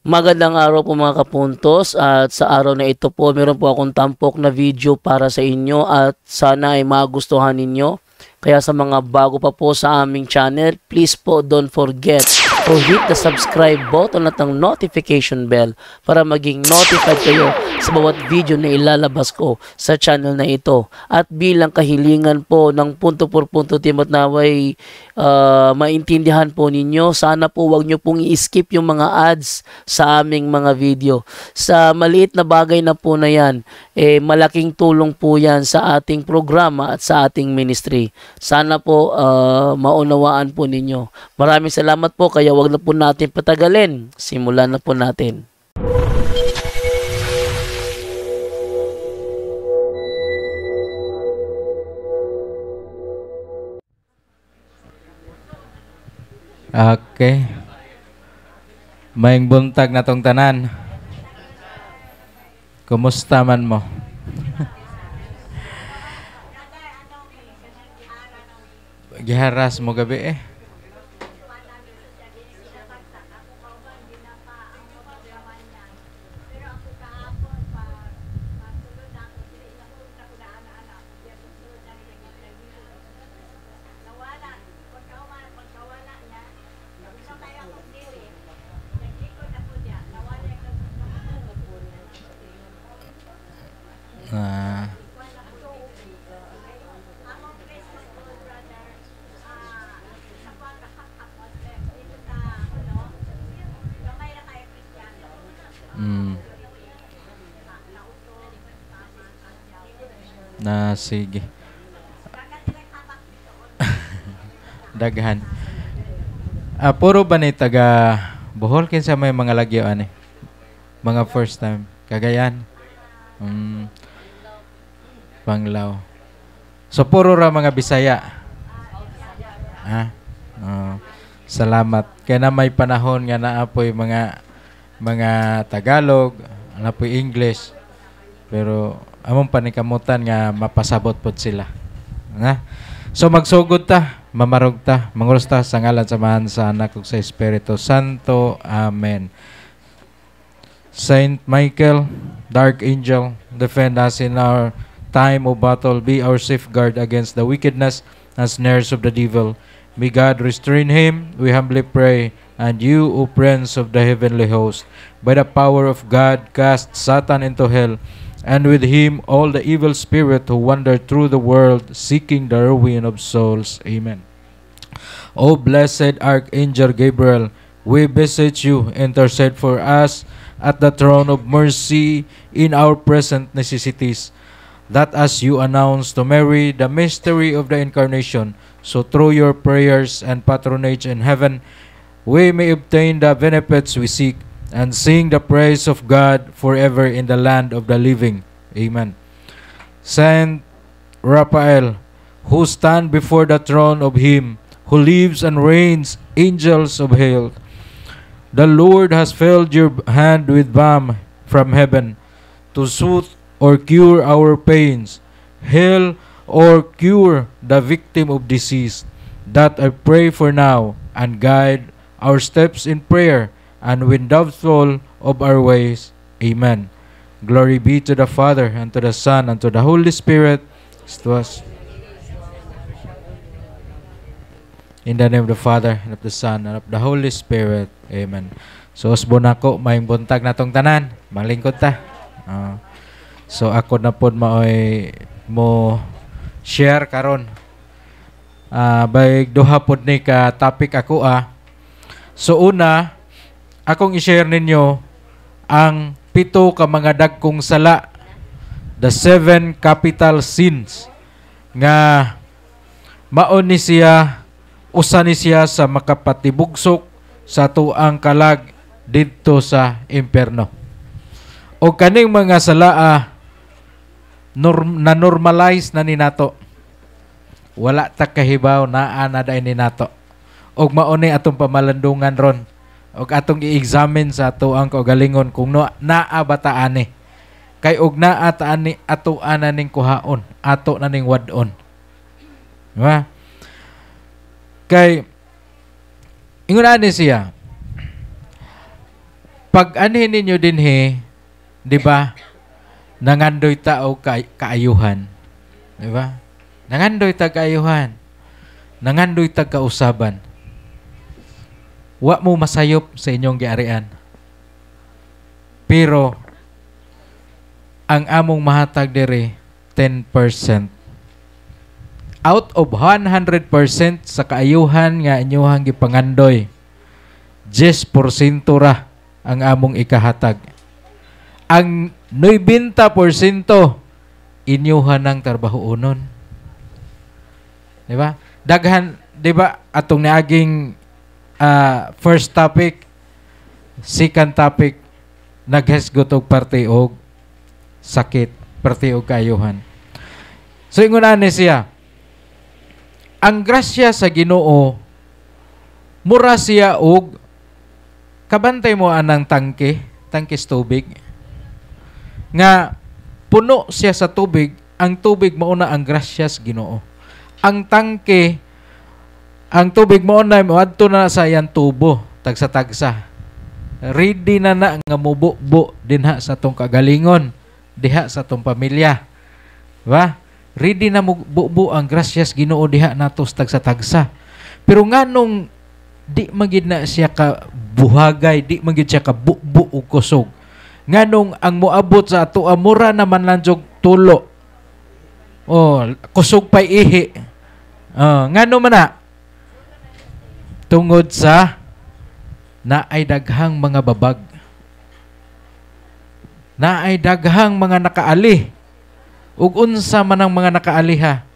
Magandang araw po mga kapuntos, at sa araw na ito po meron po akong tampok na video para sa inyo at sana ay magustuhan ninyo. Kaya sa mga bago pa po sa aming channel, please po don't forget to hit the subscribe button at ang notification bell para maging notified kayo sa bawat video na ilalabas ko sa channel na ito. At bilang kahilingan po ng punto por punto team at naway maintindihan po ninyo, sana po wag nyo pong i-skip yung mga ads sa aming mga video. Sa maliit na bagay na po na yan, malaking tulong po yan sa ating programa at sa ating ministry. Sana po maunawaan po ninyo. Maraming salamat po, kaya wag na po natin patagalin. Simulan na po natin. Okay. Maing buntag na tong tanan. Kumusta man mo? Giharas mo gabi eh. Sige. Daghan. Puro ba ni taga Bohol kinsa may mga lagyo ani? Mga first time. Cagayan. Panglao. So puro ra mga Bisaya. Salamat. Kaya na may panahon nga naapoy mga Tagalog, naapoy English. Pero among panikamutan nga mapasabot pod sila. So magsugod ta, mamarog ta, manguros ta sa ngalan samahan sa Anak ug sa Espiritu Santo. Amen. Saint Michael, the Archangel, defend us in our time of battle. Be our safeguard against the wickedness and snares of the devil. May God restrain him, we humbly pray. And you, O Prince of the heavenly host, by the power of God, cast Satan into hell, and with him all the evil spirit who wander through the world, seeking the ruin of souls. Amen. O blessed Archangel Gabriel, we beseech you, intercede for us at the throne of mercy in our present necessities, that as you announce to Mary the mystery of the Incarnation, so through your prayers and patronage in heaven, we may obtain the benefits we seek, and sing the praise of God forever in the land of the living. Amen. Saint Raphael, who stand before the throne of him who lives and reigns, angels of hail. The Lord has filled your hand with balm from heaven to soothe or cure our pains. Heal or cure the victim of disease. That I pray for now, and guide our steps in prayer, and when doubtful of our ways. Amen. Glory be to the Father, and to the Son, and to the Holy Spirit, as to us. In the name of the Father, and of the Son, and of the Holy Spirit. Amen. So, usbon ako, may buntag na tong tanan. Malingkod ta. So, ako na po mo share karon. By duha pod ni ka topic ako So una, akong i-share ninyo ang 7 ka mga dagkong sala, the 7 capital sins, nga maon ni siya, usa ni siya sa makapatibugsok sa tuang kalag didto sa impierno. O kaning mga sala na-normalize na ni nato. Wala ta kahibaw naa na dayon ni nato. Og mauni atong pamalandungan ron, og atong i-examine sa ato ang kaugalingon kung naa ba ta ani. Kay og naa ta ani ato ana ning kuhaon, ato na ning wadon. Diba? Kay ingon ani siya, pag anhin ninyo din di ba? Nangandoy tao kaayuhan. Di ba? Nangandoy ta kaayuhan. Nangandoy ta kausaban. Wa mo masayop sa inyong giarian. Pero ang among mahatag diri 10%. Out of 100% sa kaayuhan nga inyong gipangandoy, 10% ra ang among ikahatag. Ang 90% inyuhan ng trabahoonon. Di ba? Daghan, di ba, atong niaging first topic, second topic, naghesgot og parte og sakit, parte og kaayuhan. So ingon ani siya, ang grasya sa Ginoo mura siya og kabantay mo anang tangkis tubig nga puno siya sa tubig, ang tubig mauna ang grasya sa Ginoo. Ang tangke, ang tubig mauna moadto na sa iyang tubo, tagsa-tagsa. Ready na nga mububo dinha sa tong kagalingon, diha sa tong pamilya. Diba? Ready na mububo ang grasyas Ginoo diha natos tagsa-tagsa. Pero nganong di magid na siya ka buhagay, di magid siya ka bubo ug kusog. Nganong ang moabot sa ato amura naman lang jog tulo. Oh, kusog pay ihi. Ngano man na? Tungod sa naay daghang mga babag. Naay daghang mga nakaali. Ug unsa man ang mga nakaaliha.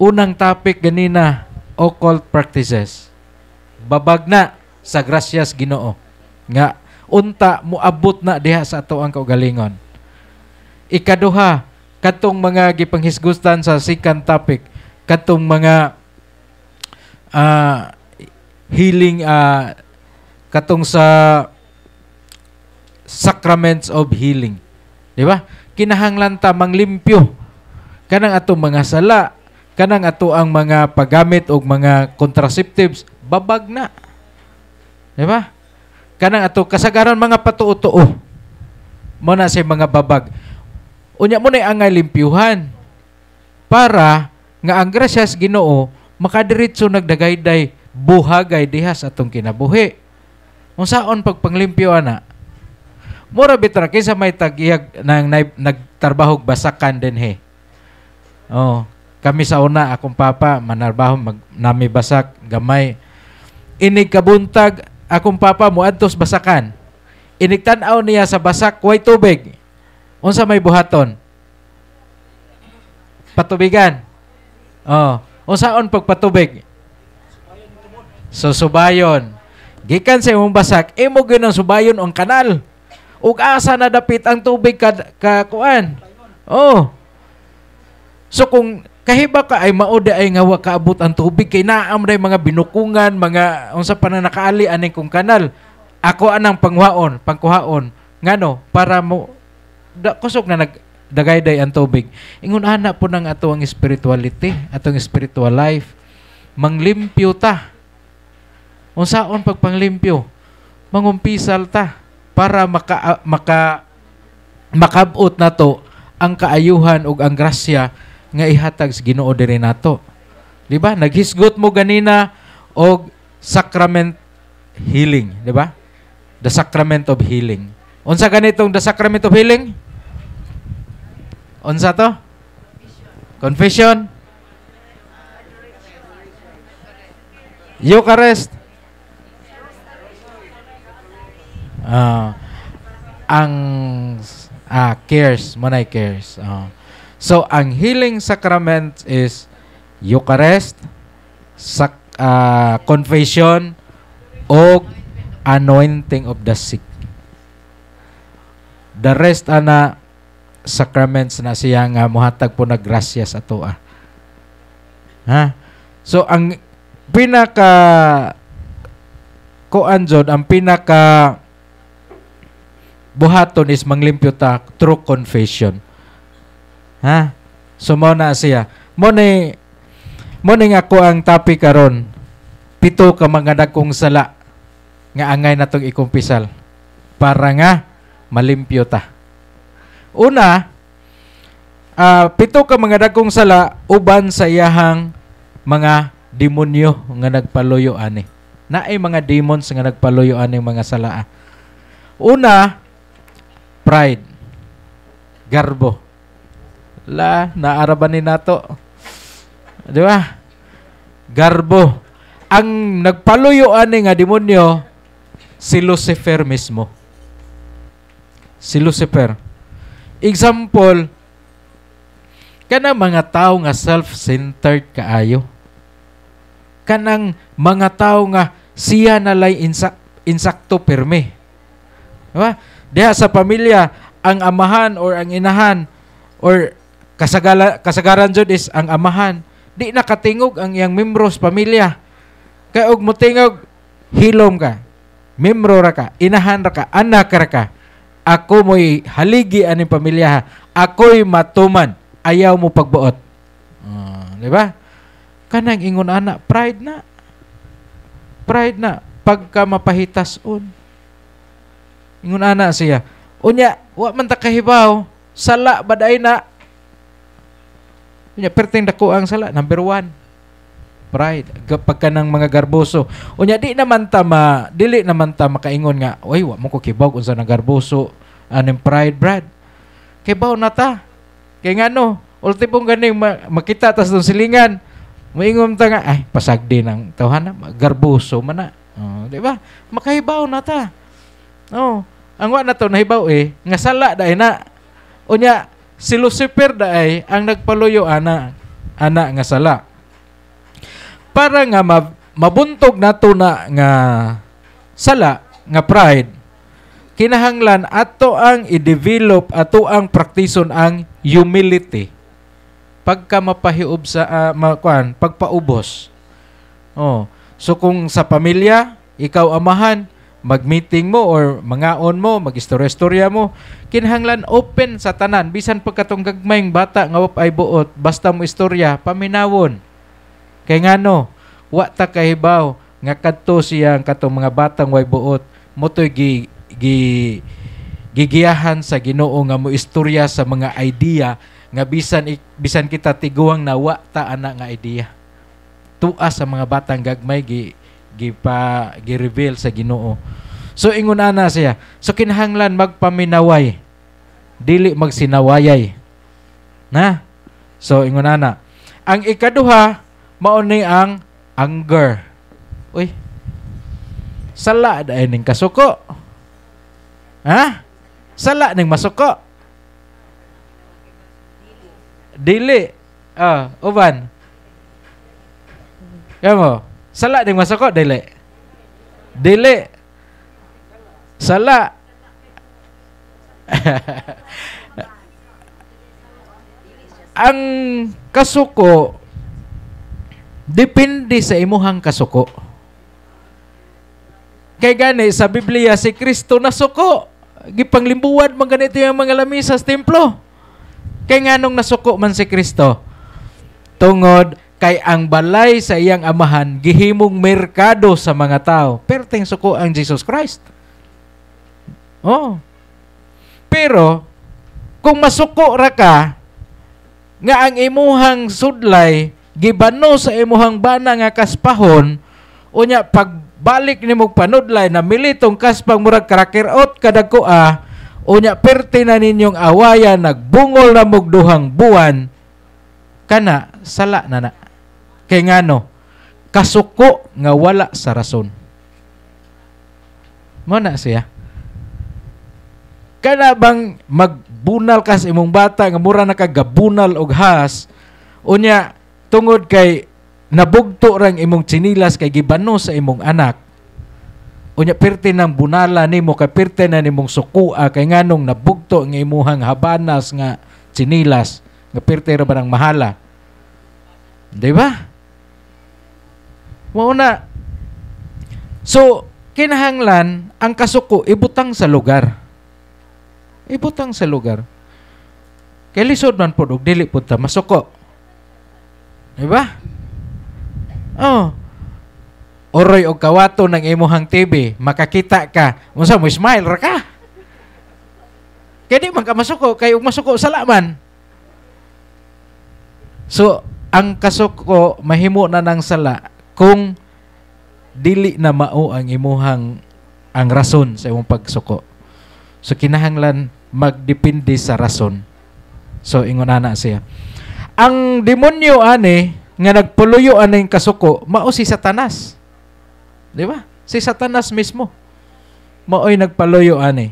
Unang topic ganina, occult practices. Babag na sa grasyas Ginoo. Nga unta moabot na diha sa ato ang kaugalingon. Ikaduha, katong mga gipanghisgustan sa second topic, katong mga healing, katong sa sacraments of healing. Di ba? Kinahanglan ta manglimpyo kanang atong mga sala, kanang ato ang mga paggamit og mga contraceptives, babag na. Di ba? Kanang ato kasagaran mga patuo-tuo. Mo na say mga babag. Unya mo na angay limpyuhan para nga ang grasyas Ginoo makadiretso nagdagayday buhagay diha sa atong kinabuhi. Unsaon pagpanglimpyo ana? Mura bitra kaysa may tagiyag nang nagtarbahog basakan din Oh, kami sa una akong papa manarbaho nami basak gamay. Inig kabuntag akong papa moadtos basakan. Inig tan-aw niya sa basak way tubig. Unsa may buhaton? Patubigan. Oh, unsaon pagpatubig? So subayon. Gikan sa imong basak, imo gyud ang subayon ang kanal. Ug asa na dapit ang tubig ka kuan. Oh. So kung kahiba ka ay mauda ay nga wa kaabot ang tubig kay naam day mga binukungan, mga unsa pa na nakaali aning kong kanal. Ako anang pangkuhaon. Ngano para mo kusog na nagdagayday ang tubig. Ingon ana po ng ato ang spirituality, atong spiritual life. Manglimpyo ta. Unsaon pagpanglimpyo? Mangumpisal ta para makabot na to ang kaayuhan ug ang grasya nga ihatag sa Ginoo diri nato. Di ba? Naghisgot mo ganina og sacrament healing, di ba? The sacrament of healing. Unsa ganitong the sacrament of healing? Unsa to? Confession. Eucharist. Ang cares, manay cares. So ang healing sacrament is Eucharist, confession, o anointing of the sick. The rest ana sacraments na siya nga muhatag po na grasya sa toa. Ha? So ang pinaka ang pinaka buhaton is manglimpyo ta through confession. Ha? So mo na siya. Mo ni ako ang topic karon. 7 ka mga dagkong sala nga angay natong ikumpisal para nga malimpyo ta. Una, 7 ka mga dagkong sala uban sa iyahang mga demonyo nga nagpaluyo ani. Naay mga demons nga nagpaluyo ani mga sala. Una, pride. Garbo. Naaraban ni nato. Di ba? Garbo. Ang nagpaluyo ani nga demonyo si Lucifer mismo. Si Lucifer. Example, kanang mga tao nga self-centered kaayo. Kanang mga tao nga siya nalay insakto perme. Diba? Diha sa pamilya, ang amahan or ang inahan or kasagaran jud is ang amahan. Di nakatingog ang iyang membros pamilya. Kaya og motingog, hilom ka. Membro ra ka, inahan ra ka, anak ra ka. Ako mo'y haligi aning pamilya. Ako'y matuman. Ayaw mo pagbuot. Di ba? Kanang ingon anak, pride na. Pride na. Pagka mapahitas-on. Ingon anak siya. Unya, wa man ta kahibaw. Sala baday na. Unya, perting dako ang sala. Number 1. Pride. Pagka ng mga garboso. Unya, dili naman ta makaingon nga, uy, wa mo ko kibaw kung saan ang garboso. Anong pride, Brad? Kibaw na ta. Kaya nga no, ultipong ganing makita tas ng silingan. Moingon ta nga, ay, pasagdi ng tawhana, garboso man na. Di ba? Makahibaw na ta. Ang wa na to nahibaw nga sala dai na. Unya, si Lucifer dai ang nagpaluyo ana nga sala. Para nga mabuntog nato na nga sala, nga pride, kinahanglan ato ang i-develop, ato ang praktison ang humility. Pagka mapahiub sa pagpaubos. So kung sa pamilya, ikaw amahan, mag-meeting mo or mangaon mo, mag-istorya-istorya mo, kinahanglan open sa tanan. Bisan pagkatong gagmayng bata nga ay buot, basta mo istorya, paminawon. Kaya nga no, wa ta kahibaw nga kadto siyang katong mga batang way buot, motoy gigiyahan sa Ginoo nga mo istorya sa mga idea nga bisan kita tiguang na wa ta ana nga idea. Tuas sa mga batang gagmay gi-reveal sa Ginoo. So ingon ana siya. So kinahanglan magpaminaway. Dili magsinawayay. Na? So ingon ana. Ang ikaduha mao ni ang anger. Uy. Sala dai ning kasuko. Ha? Sala ning masuko. Dili. Uban. Kamo, sala ning masuko dili. Dili. Sala. Ang kasuko depende sa imuhang kasuko. Kay gani sa Biblia si Kristo nasuko. Gipanglimbuwad man ganito yung mga lamisa sa templo. Kay nganong nasuko man si Kristo? Tungod kay ang balay sa iyang amahan gihimong merkado sa mga tao. Perteng suko ang Jesus Christ. Pero kung masuko ra ka nga ang imuhang sudlay gibano sa imuhang bana nga kaspahon, unya pagbalik nimo panudlay na militong kaspang murag karakirot kadagkoa, unya perti na ninyong awayan nagbungol na mugduhang buwan, kana sala na. Kay ngano kasuko nga wala sa rason. Mo na siya. Kana bang magbunal ka sa imong bata nga mura na kagabunal og has, unya tungod kay nabugto rang imong tsinilas kay gibano sa imong anak. Unya pirte nang bunala nimo kay pirte na nimong sukua kay nganong nabugto nga imuhang habanas nga tsinilas nga pirte ra ba nang mahala. Di ba? Mao na. So kinahanglan ang kasuko ibutang sa lugar. Ibutang sa lugar. Kay lisod man pud og dili pud ta masuko. Diba? oroy o kawato ng imuhang TV, makakita ka, unsa mo smile ra ka. Kaya di man ka masuko, kay ug masuko sa laman. So, ang kasuko mahimo na ng sala kung dili na mao ang imuhang ang rason sa imong pagsuko. So, kinahanglan magdepende sa rason. So, ingon ana siya. Ang demonyo ani nga nagpuluyo aning kasuko, mao si Satanas. Di ba? Si Satanas mismo. Mao'y nagpaluyo ani.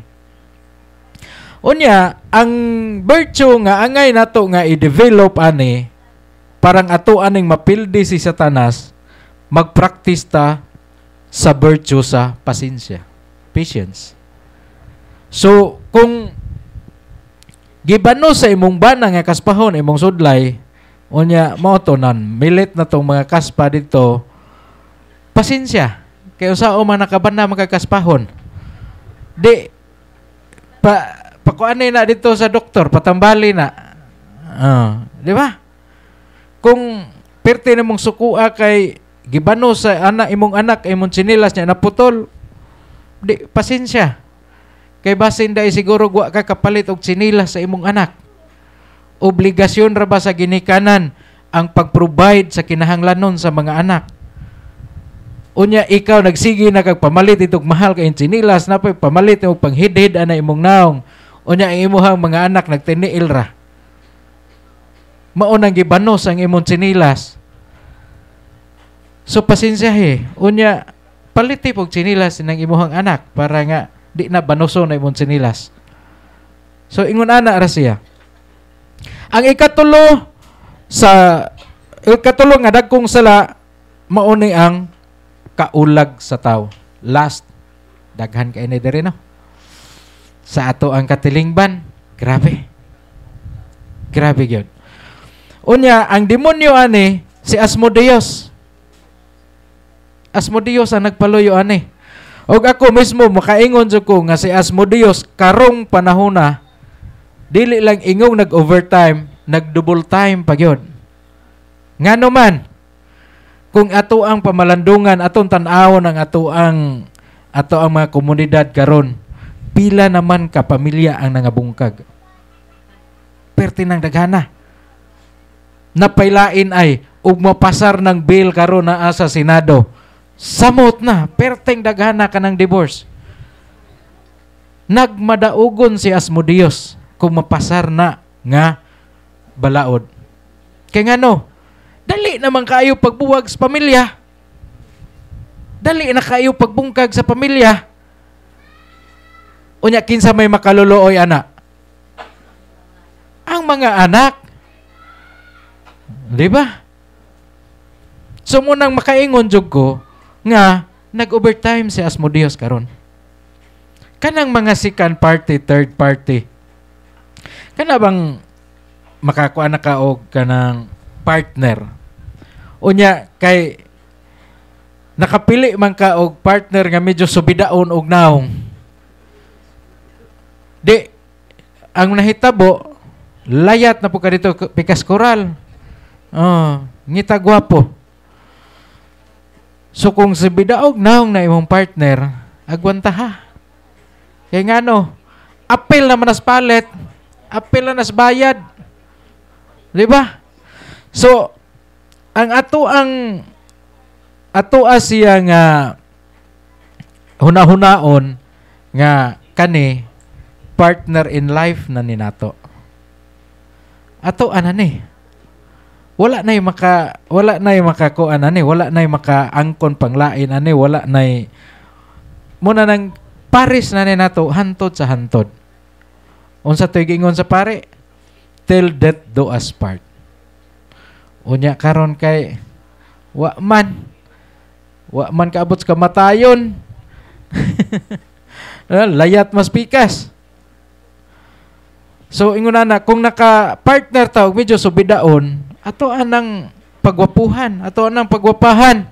Unya, ang virtue nga angay nato nga i-develop ani, parang ato aning mapildi si Satanas, magpractice ta sa virtue sa pasensya. Patience. So, kung gibano sa imong bana nga kaspahon, imong sudlay, unya, mao to nan, milit na tong mga kaspa dito, pasensya. Kaya usao man nakabana magkakaspahon. Di, pakuanay na dito sa doktor, patambali na. Di ba? Kung perti na mong sukua kay gibano sa imong anak, imong sinilas niya naputol, di, pasensya. Kay basin dahil siguro guwa ka kapalit og sinilas sa imong anak. Obligasyon ra ba sa ginikanan ang pag-provide sa kinahanglanon sa mga anak? Unya ikaw nagsigi na kag pamalit itong mahal kay sinilas na pamalit og panghidhid ana imong naong. Unya ang imong mga anak nagtiniil ra. Mao nang gibanos ang imong sinilas. So pasensyahe. Unya paliti pog sinilas ng imong anak para nga di na banoso na imong sinilas. So ingon ana ra siya. Ang ikatulo nga dagkong sala mao ni ang kaulag sa tao. Last, daghan kay ni diri no. Sa ato ang katilingban, grabe. Grabe gyud. Unya ang demonyo ani si Asmodeus. Asmodeus ang nagpaluyo ani. Og ako mismo makaingon jud ko nga si Asmodeus karong panahona dili lang ingong nag-overtime, nag-double time pa gyud. Ngano man kung ato ang pamalandungan atong tan-awon ang ato ang mga komunidad karon, pila naman ka pamilya ang nangabungkag. Perti ng daghana. Napailain ay ug mapasar ng bill karon naa sa Senado. Samot na, perteng daghana ka ng divorce. Nagmadaugon si Asmodeus kung mapasar na nga balaod. Kaya ngano, dali naman kayo pagbuwag sa pamilya. Dali na kayo pagbungkag sa pamilya. Unya kinsa may makaluluoy ana? Ang mga anak. Di ba? So munang makaingon jud ko nga nag-overtime si Asmodeus karon. Kanang mga second party, third party. Kana bang makakuha na ka og kanang partner? Unya kay nakapili man ka og partner nga medyo subidaon og naong. Di ang nahitabo layat na po ka dito pikas koral. Ngita gwapo. So kung subidaog naong na imong partner, agwanta ha. Kaya nga no, apel naman nas palit, apel na nas bayad. Di ba? So, ang ato siya nga hunahunaon nga kani partner in life na ni nato. Ato ni. Wala nay makakuan ani, wala nay makaangkon panglain ani, wala nay muna nang paris na ni nato hantod sa hantod. Unsa toy gingon sa pare? Till death do us part. Unya karon kay wa man kaabot sa kamatayon. Layat mas pikas. So ingon na kung naka-partner ta og medyo subidaon, ato anang pagwapuhan, ato anang pagwapahan.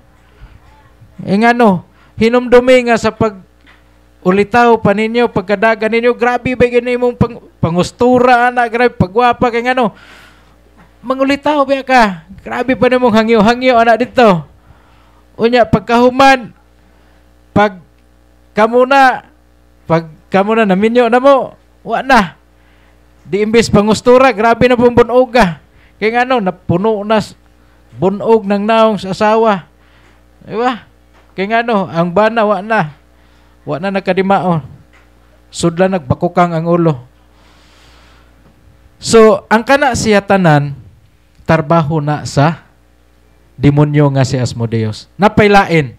Ngano, hinumdumi nga sa ulitaw pa ninyo, pagkadaga ninyo, grabe ba gini mong pangustura, grabe, pagwapa, kaya ngano, mangulitaw ba ka? Grabe pa nimong hangyo-hangyo, dito. Unya pagkahuman, pag kamuna naminyo na mo, wa na. Di imbes pangustura, grabe na pong bunog. Kaya nga no, napuno na bunog ng naong sa asawa. Diba? Kaya nga no, ang bana, wa na. Wa na nagkadimaon. Sudla nagbakukang ang ulo. So, ang kana siya tanan, tarbaho na sa demonyo nga si Asmodeus. Napailain.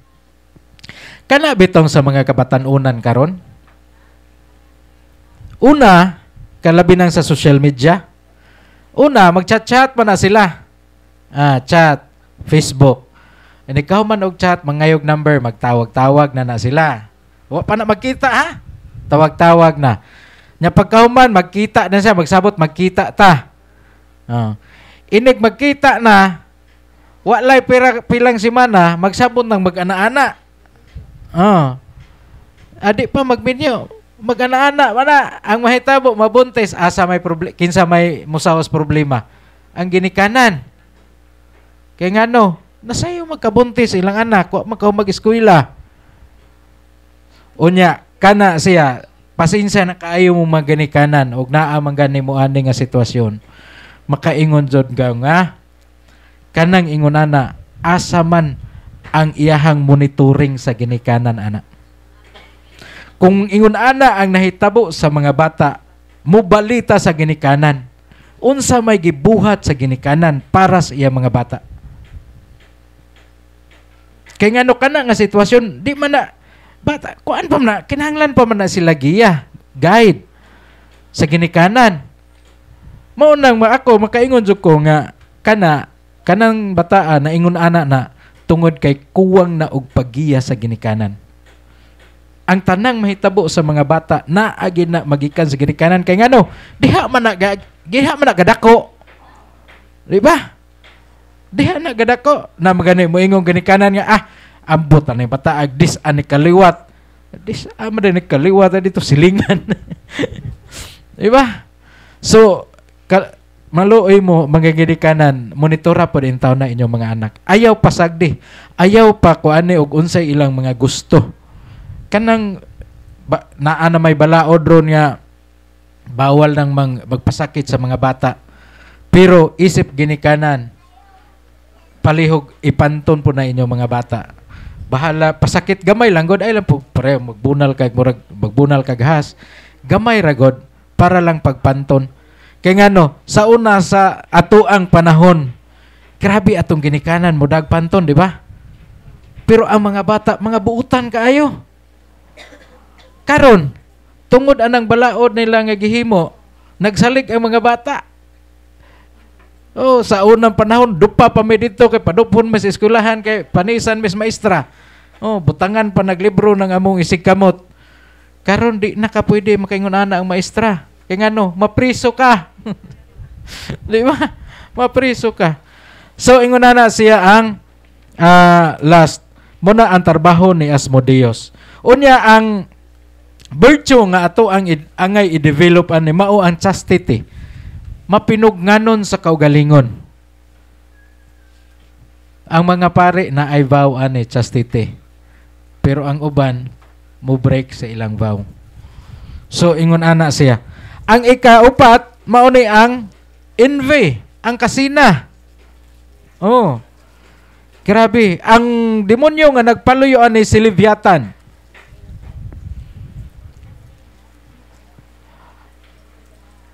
Kana bitong sa mga kabatanunan karon. Una, kalabi nang sa social media. Una, magchat-chat pa na sila. Chat, Facebook. And ikaw man og chat, mangayog number, magtawag-tawag na sila. Wa pa na magkita ha? Tawag-tawag na. Nya pagkahuman, magkita na siya, magsabot, magkita ta. Inig magkita na, walay pilang simana, magsabot ng mag-ana-ana. Adi pa magminyo, mag-ana-ana, mana, ang mahitabo, mabuntis, asa may kinsa may musawas problema. Ang ginikanan. Kaya nga no, nasayo magkabuntis, ilang anak, makaw mag-eskwela. Unya, kana siya, pasensya na kaayo mo maganikanan, og naa man gani mo ani nga sitwasyon. Makaingon jud nga, kanang ingon ana, asa man ang iyahang monitoring sa ginikanan ana. Kung ingon ana ang nahitabo sa mga bata, mubalita sa ginikanan. Unsa may gibuhat sa ginikanan para sa iya mga bata. Kay ngano kana nga sitwasyon, di man na bata, kuan pa man na, kinahanglan pa man na sila giya, guide sa ginikanan. Mao nang ako makaingon jud ko nga kanang bataa na ingon ana na tungod kay kuwang na og paggiya sa ginikanan. Ang tanang mahitabo sa mga bata na agi na magikan sa ginikanan kay ngano diha man na gadako. Di ba? Diha na gadako na magani mo ingong ginikanan nga ambot ani bata ag dis ani kaliwat. Dis amad ni kaliwat dito silingan. Di ba? So maluoy mo mga ginikanan, monitora po din taon na inyong mga anak. Ayaw pasagdi. Ayaw pa kuani og unsay ilang mga gusto. Kanang naa na may balaod ron nga bawal nang magpasakit sa mga bata. Pero isip ginikanan, palihog ipanton po na inyong mga bata. Bahala pasakit gamay lang god ay lang po pare magbunal kag has. Gamay ra god para lang pagpanton. Kaya nga no, sa una sa atoang panahon, grabe atong ginikanan mo dagpanton, di ba? Pero ang mga bata, mga buutan kaayo. Karon, tungod anang balaod nila nga gihimo, nagsalig ang mga bata. Sa unang panahon, dupa pa mi dito kay padupon mas eskwelahan kay panisan mis maestra. Butangan pa naglibro ng among isikamot. Karon di na ka pwede makaingon ana ang maestra. Kaya nga no, mapriso ka. Di ba? Mapriso ka. So, ingon na siya ang last. Muna ang trabaho ni Asmodeus. Unya ang virtue nga ato ang angay i-develop ani mao ang chastity. Mapinugnganon sa kaugalingon. Ang mga pare na ay vow ani chastity. Pero ang uban mo break sa ilang vow. So, ingon ana siya. Ang ikaupat, mauni ang envy, ang kasina. Grabe. Ang demonyo nga nagpaluyo ni si Leviathan.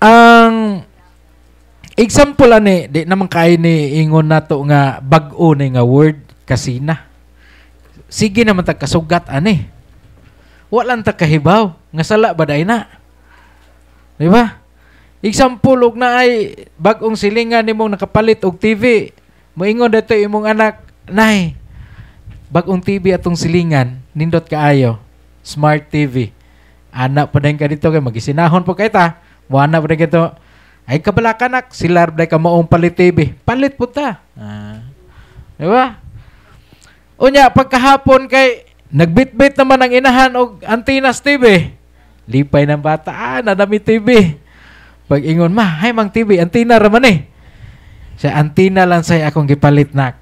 Ang example ani, di naman kay ni ingon nato nga bag-o ni nga word, kasina. Sige naman kasugat ani. Walang kahibaw, nga sala ba day na? Di ba? Example, og na ay bag-ong silingan nimong nakapalit og TV. Moingon dito imong anak, nay, bag-ong TV atong silingan, nindot kaayo, smart TV. Anak pa din ka dito, kay magisinahon po kay ta. Muana pa din ka dito, ay kabalakanak, silar pa ka maong palit TV. Palit po ta. Di ba? Unya, pagkahapon kay, nagbitbit naman ang inahan og antinas TV. Lipay ng bata, nadami TV. Pag ingon, hay mang TV, antina raman Sa antina lang say akong gipalit nak.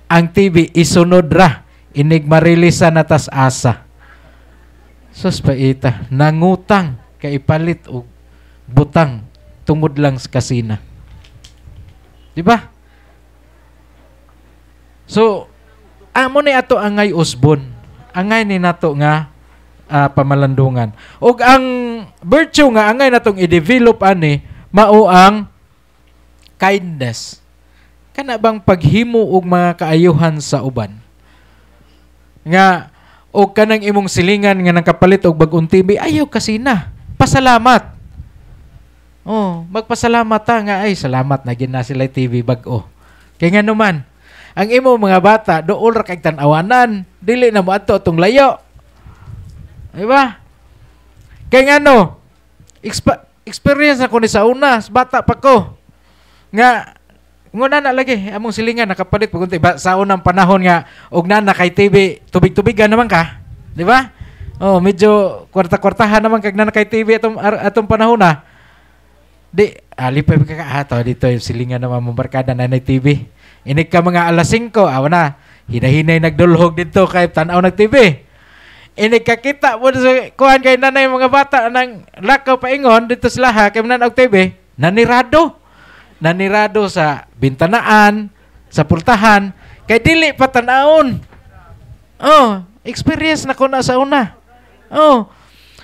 Ang TV isunod ra. Inig marilisan natas asa. Sus paita, nangutang kay ipalit og butang tungod lang sa kasina. Di ba? So, amo ni ato angay usbon. Angay ni nato nga pamalandungan. Og ang virtue nga angay natong i-develop ani mao ang kindness. Kana bang paghimo og mga kaayuhan sa uban. Nga og kanang imong silingan nga nakapalit og bag-ong TV, ayaw kasina. Pasalamat. Oh, magpasalamat ta nga ay salamat na gid na sila TV bag-o. Kay nga naman ang imo mga bata dool ra kay tan-awanan, dili na mo adto tong layo. Di ba? Kay nga no, experience ako ni sa una, bata pa ko. Nga nguna na lagi among silingan nakapalit pag sa unang panahon nga og na kay TV, tubig-tubigan naman ka. Di ba? Oh, medyo kwarta-kwartahan naman kag na kay TV atong panahon na. Di, alipay ka ato dito yung silingan naman mong barkada na TV. Inig ka mga alas 5, awa na, hinahinay nagdulhog dito kay tanaw nag-TV. Inig ka kita mo sa kuhan kay nanay mga bata nang lakaw paingon dito sila ha, kay mananaw TV, nanirado. Nanirado sa bintanaan, sa pultahan, kay dili pa tanawon. Oh, experience na ko na sa una. Oh,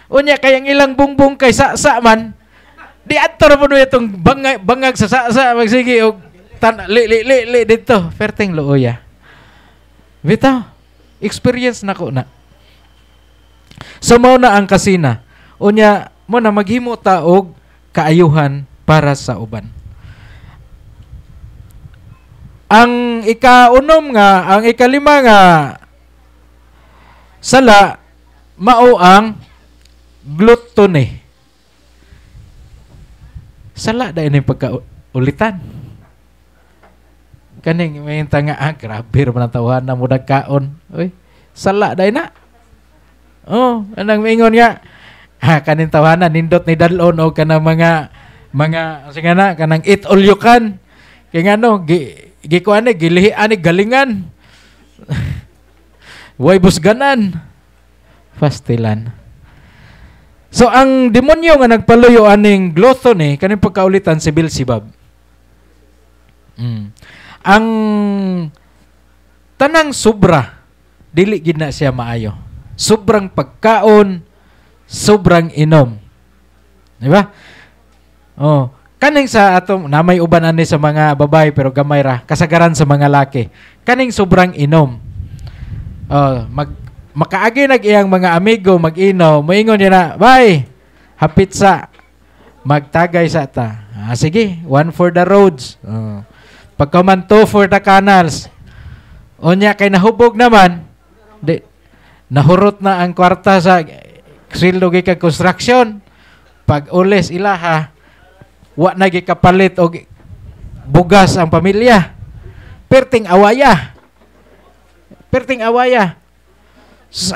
unya kay ang ilang bungbong kay sa man, di ato ra mo itong bangag sa magsige og li dito perting looya. Bitaw, experience nako na. So mao na ang kasina. Unya mo na maghimo ta og kaayuhan para sa uban. Ang ikaunom nga, ang ikalima nga sala mao ang gluttony. Sala dahil na yung pagkaulitan. Kaning may nga, grabe naman ang tawahan na mo nagkaon. Uy, sala dahil na. Oh, anang maingon nga, kanin tawanan, nindot ni dalon o kanang mga, sige na, kanang eat all you can. Kaya nga no, gikuan gilihian galingan. Way busganan. Fastilan. So ang demonyo nga nagpaluyo aning gluttony kaning pagkaulitan si Beelzebub. Ang tanang sobra dili gid na siya maayo. Sobrang pagkaon, sobrang inom. Di ba? Oh, kaning sa atong namay uban ani sa mga babae pero gamay ra kasagaran sa mga laki. Kaning sobrang inom. Oh, makaagi nag-iyang mga amigo mag-inom, moingon niya na, bye, hapit sa, magtagay sa ta. Sige, 1 for the roads. Pagkaman 2 for the canals. Unya kay nahubog naman, nahurot na ang kwarta sa sildo kay construction. Pag ulis ilaha, wa na gikapalit og bugas ang pamilya. Perting awaya.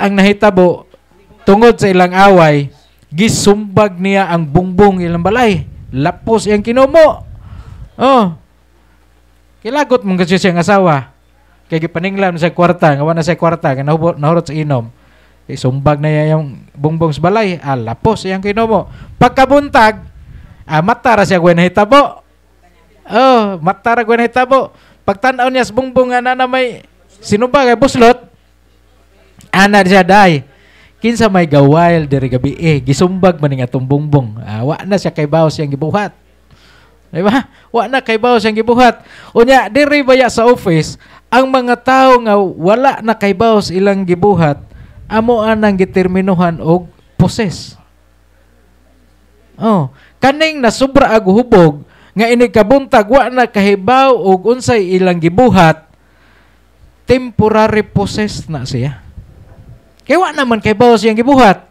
Ang nahitabo tungod sa ilang away, gisumbag niya ang bungbong ilang balay. Lapos iyang kinumo. Oh. Kilagot mong kasi siyang asawa. Kaya gipaninglam sa kwarta, nga wala sa kwarta, kaya nahurot sa inom. Sumbag na niya yung bungbong sa balay. Lapos iyang kinumo. Pagkabuntag, matara siya gwen nahitabo. Oh, matara gwen nahitabo. Pagtanaw niya sa bungbong nga na may sinumbag ay buslot, ana siya day. Kinsa may gawayl diri gabi gisumbag man nga atong bungbong. Wa na siya kay bawo siyang gibuhat. Di ba? Wa na kay bawo siyang gibuhat. Unya diri baya sa office, ang mga tao nga wala na kay bawo ilang gibuhat, amo anang giterminuhan og poses. Oh, kaning nasubra ag hubog nga ini kabuntag wa na kahibaw og unsay ilang gibuhat, temporary poses na siya. Kaya wa naman kay bawas siyang gibuhat.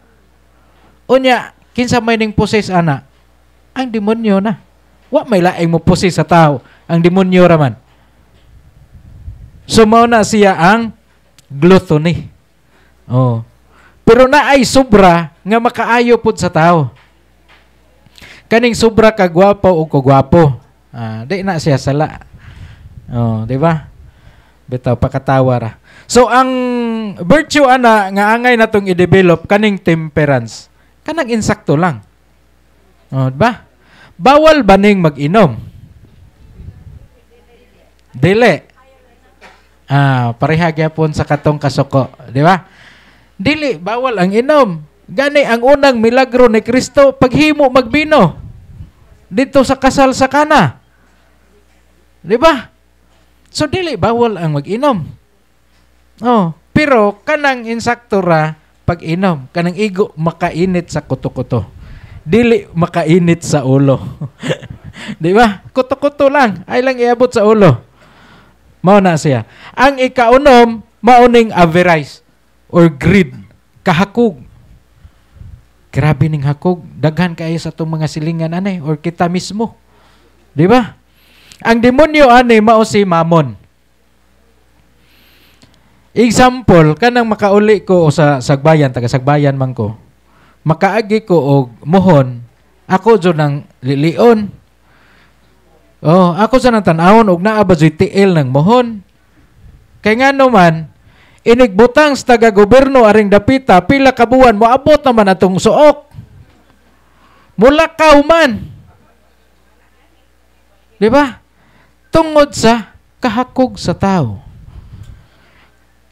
Unya, kinsa may ning poses ana? Ang demonyo na. Wa may laing mo poses sa tao. Ang demonyo raman. So mao na siya ang gluttony. Oh. Pero naay sobra nga makaayo pud sa tao. Kaning sobra ka gwapo o kagwapo. Di na siya sala. Oh, di ba? Bitaw pakatawa ra. So ang ang virtue ana nga angay natong i-develop kaning temperance. Kanang insakto lang. Ba? Bawal ba ning mag-inom? Dili. Pareha gyapon sa katong kasuko, di ba? Dili bawal ang inom. Gani ang unang milagro ni Kristo paghimo magbino dito sa kasal sa Kana. Di ba? So dili bawal ang mag-inom. Pero kanang insakto ra pag-inom, kanang igo makainit sa kuto-kuto. Dili makainit sa ulo. Di ba? Kuto-kuto lang, ay lang iabot sa ulo. Mao na siya. Ang ikaunom, mauning avarice or greed, kahakog. Grabe ning hakog, daghan kayo sa itong mga silingan anay or kita mismo. Di ba? Ang demonyo anay mao si Mammon. Example, kanang makauli ko sa sagbayan, taga-sagbayan man ko. Makaagi ko og mohon, ako dyan ng lilion. Ako sa nang tanawon og naa ba joy tiil ng mohon. Kay nga naman inigbutang sa taga-gobyerno aring dapita pila ka buwan moabot naman atong suok. Mulakaw man. Di ba? Tungod sa kahakog sa tao.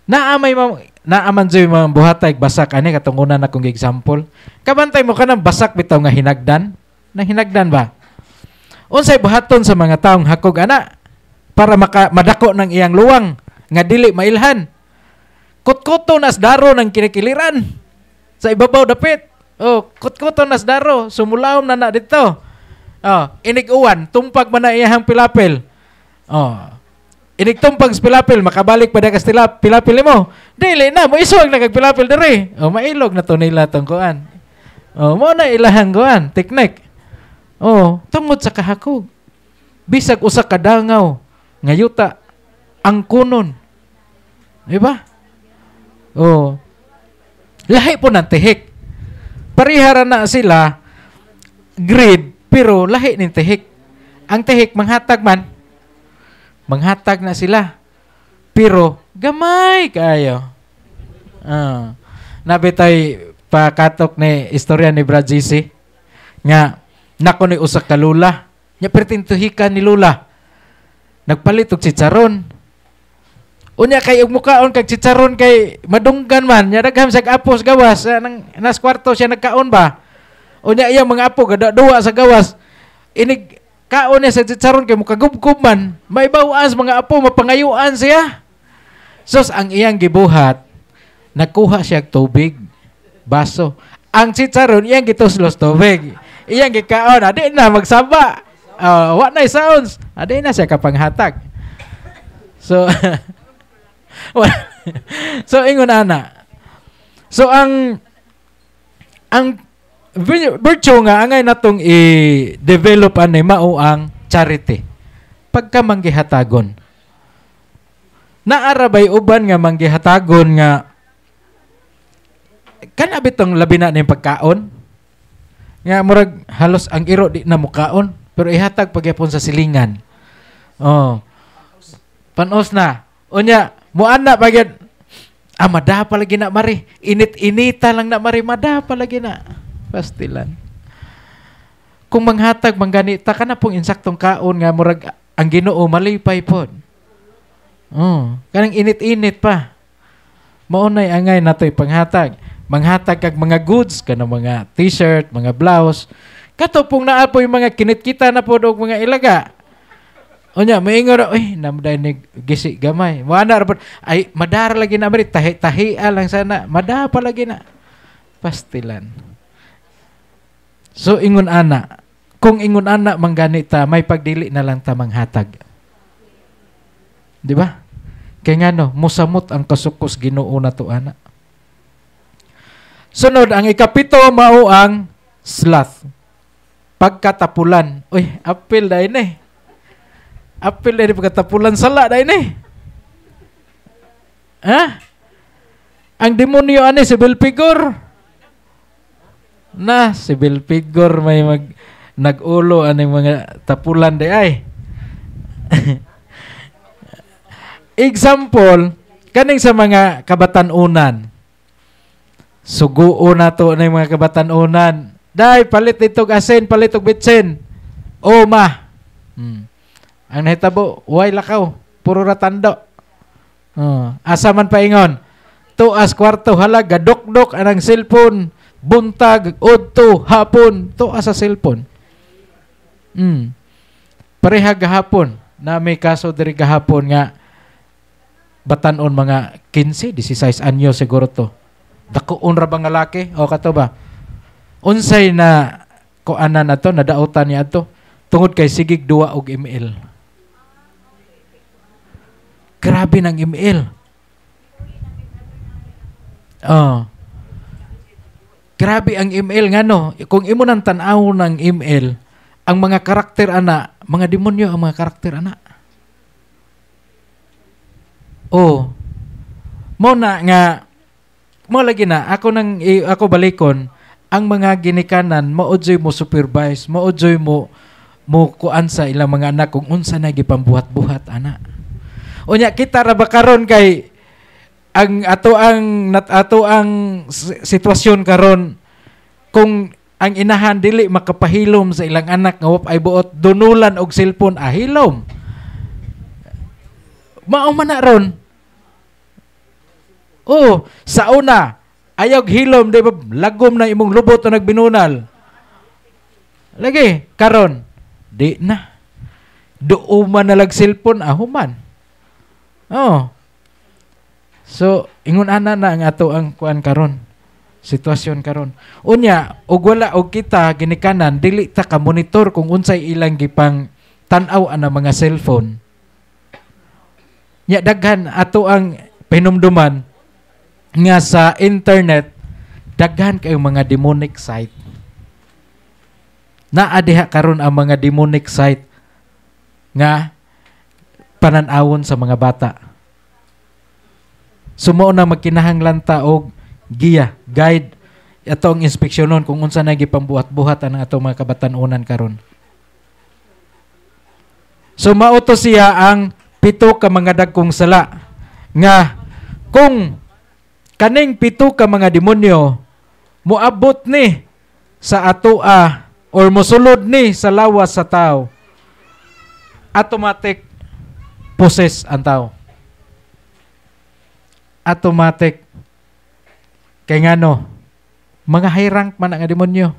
Naaman joy mga buhatay basak ani katong una na kong example. Kabantay mo kanang basak bitaw nga hinagdan. Nang hinagdan ba? Unsay buhaton sa mga taong hakog ana para madako ng iyang luwang nga dili mailhan. Kutkuto nas daro ng kinikiliran sa ibabaw dapit. Kutkuto nas daro sumulaom na dito. Iniguan tumpag man na iyang pilapil. Inigtumpag sa pilapil makabalik pa ka sa pilapil mo. Dili na mo isuwag na kag pilapil diri. Mailog na to nila tong kuan. Mo na ilahang kuan teknik. Tungod sa kahakog. Bisag usa ka dangaw nga yuta ang kunon. Di ba? Lahi po ng tihik. Parihara na sila greed pero lahi ng tihik. Ang tihik manghatag man. Manghatag na sila. Pero gamay kayo. Nabitay pakatok ni istorya ni Brad GC nga nako ni usa ka lula. Nya pertintuhikan ni lula. Nagpalit og chicharon. Unya kay og mukaon kag chicharon kay madunggan man. Nya dagham sa apos gawas nas kwarto siya nagkaon ba. Unya iya mga apo gada duwa sa gawas. Inig kaon niya sa chicharon kay mukagubgob man. Maibawaan sa mga apo mapangayuan siya. Sos ang iyang gibuhat nakuha siya tubig baso. Ang chicharon iyang gituslos tubig. Iyang gikaon, adi na magsaba. What na sounds? Adi na siya kapanghatag. So ingon ana. So ang virtue nga angay natong i-develop ani mao ang charity. Pagka manggihatagon. Naarabay uban nga manggihatagon nga kana bitong labi na ning pagkaon. Nga murag halos ang iro di na mukaon pero ihatag pagyapon sa silingan. Panos na. Unya muana pagyad mada palagi na mari. Init-inita lang na mari mada palagi na. Pastilan. Kung manghatag mangganita kana pong insaktong kaon nga murag ang Ginoo malipay pod. Kanang init-init pa. Maunay angay natoy panghatag. Manghatag kag mga goods kanang mga t-shirt, mga blouse. Kato pong naapoy mga kinit-kita na pod og mga ilaga. Unya moingon namday ni gisi gamay. Moana ra pod ay madara lagi na mari tahi lang sana. Mada pa lagi na. Pastilan. So ingon ana, kung ingon ana mangganita may pagdili na lang ta manghatag. Di ba? Kay ngano musamot ang kasukos Ginoo na to ana. Sunod, ang ikapito mao ang sloth. Pagkatapulan. Apil dahil eh. Apil dahil pagkatapulan sala dahil eh. Ang demonyo ani si Belpigor. Si Belpigor may nag-ulo ani mga tapulan dahil ay. Example, Kaning sa mga kabatanunan. Suguo na to ng mga kabatanunan. Day, palit itong asin, palit itong bitsin. O ma. Ang nahitabo, way lakaw. Puro ratando. Asa man paingon. Tuas kwarto, halaga, dok-dok, anang cellphone. Buntag, udto, hapon. Tuas sa cellphone. Pareha gahapon. Na may kaso diri gahapon nga batanon mga 15, 16 anyo siguro to. Dakuon ra ba nga laki? O kato ba? Unsay na kuanan na to, nadautan niya to. Tungod kay sigig duwa og email. Grabe ng email. Grabe ang email nga no. Kung imo nang tan-aw ng email, ang mga karakter ana, mga demonyo ang mga karakter ana. Mo na nga mo lagi na ako balikon ang mga ginikanan maudjoy mo supervise, maudjoy mo kuan sa ilang mga anak kung unsa na gipambuhat-buhat ana. Unya kita ra ba karon kay ang ato ang sitwasyon karon kung ang inahan dili makapahilom sa ilang anak nga ay buot dunulan og cellphone hilom. Mao man na ron. Sa una, ayaw hilom, di ba? Lagom na imong lubot na nagbinunal. Lagi, karon, di na. Duuman na lag cellphone, human. So, ingon ana na ang ato ang kuan karon. Sitwasyon karon. Unya, og wala og kita ginikanan, dili ta ka monitor kung unsay ilang gipang tan-aw ana mga cellphone. Nya daghan ato ang pinumduman nga sa internet daghan kayong mga demonic site. Naa diha karon ang mga demonic site nga panan-awon sa mga bata. Sumo na magkinahanglan ta og guide atong inspeksyonon kung unsa na gipambuhat-buhat ang atong mga kabatanunan karon. So mauto siya ang 7 ka mga dagkong sala nga kung kaning 7 ka mga demonyo moabot ni sa atoa or mosulod ni sa lawas sa tao, automatic possess ang tao. Automatic. Kay ngano, mga high rank man ang demonyo.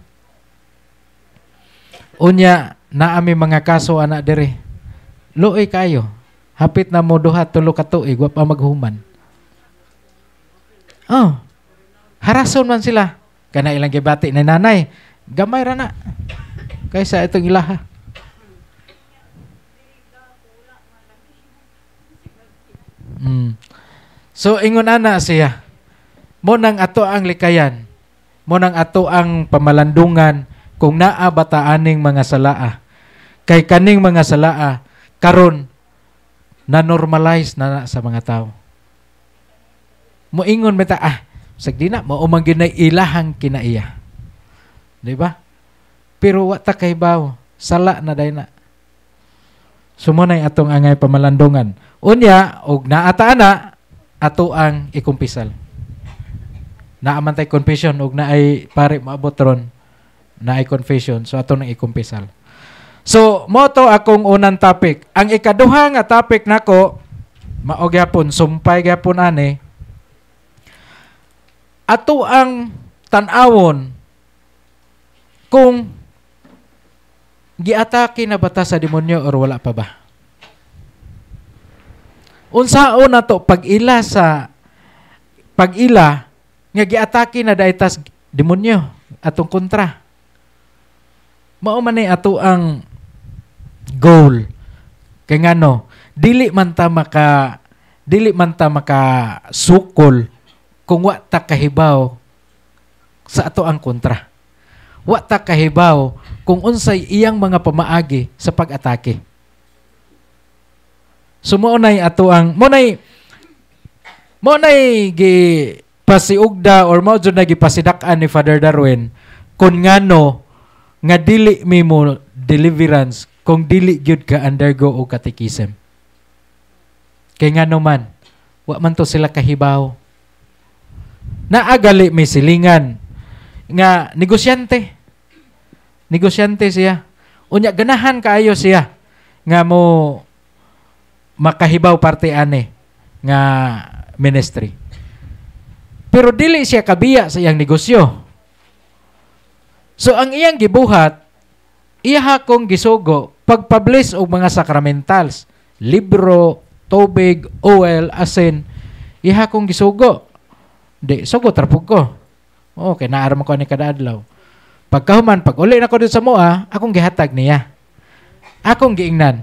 Unya, naami mga kaso ana dire. Luoy kayo. Hapit na mo duha tulo ka tuig wa pa maghuman. Harason man sila. Kana ilang gibati na nanay, gamay ra na. Kaysa itong ilaha. So ingon ana siya. Mo nang ato ang likayan. Mo nang ato ang pamalandungan kung naa bata aning mga salaa. Kay kaning mga salaa karon na normalize na sa mga tao. Moingon meta sagdi na mao man ginay ilahang kinaiya. Di ba? Pero wa ta kay baw, sala na day na. Sumunay atong angay pamalandungan. Unya og naata na ato ang ikumpisal. Naaman tay confession og naay pare maabot ron naay confession so ato nang ikumpisal. So mo to akong unang topic. Ang ikaduha nga topic nako mao gyapon sumpay gyapon ani ato ang tan-awon kung giatake na bata sa demonyo or wala pa ba. Unsaon na to pag-ila nga giatake na daitas demonyo atong kontra. Mao man ni ato ang goal. Kay ngano, dili man ta maka sukol kung wa ta kahibaw sa ato ang kontra. Wa ta kahibaw kung unsay iyang mga pamaagi sa pag-atake. So mo nay ato ang mo nay gi pasiugda or mao jud na gipasidak-an ni Father Darwin kun ngano nga dili mi mo deliverance kung dili gyud ka undergo og catechism. Kay ngano man wa man to sila kahibaw. Naagali may silingan nga negosyante. Negosyante siya. Unya ganahan kaayo siya nga mo makahibaw parte ani nga ministry. Pero dili siya kabiya sa iyang negosyo. So ang iyang gibuhat, iya kong gisugo pag-publish og mga sakramentals, libro, tubig, oil, asin, iya kong gisugo. Di, sugo trapog ko. Okay, naaram ko ni kada adlaw. Pagkahuman, pag uli na ko dito sa mua, akong gihatag niya. Akong giingnan.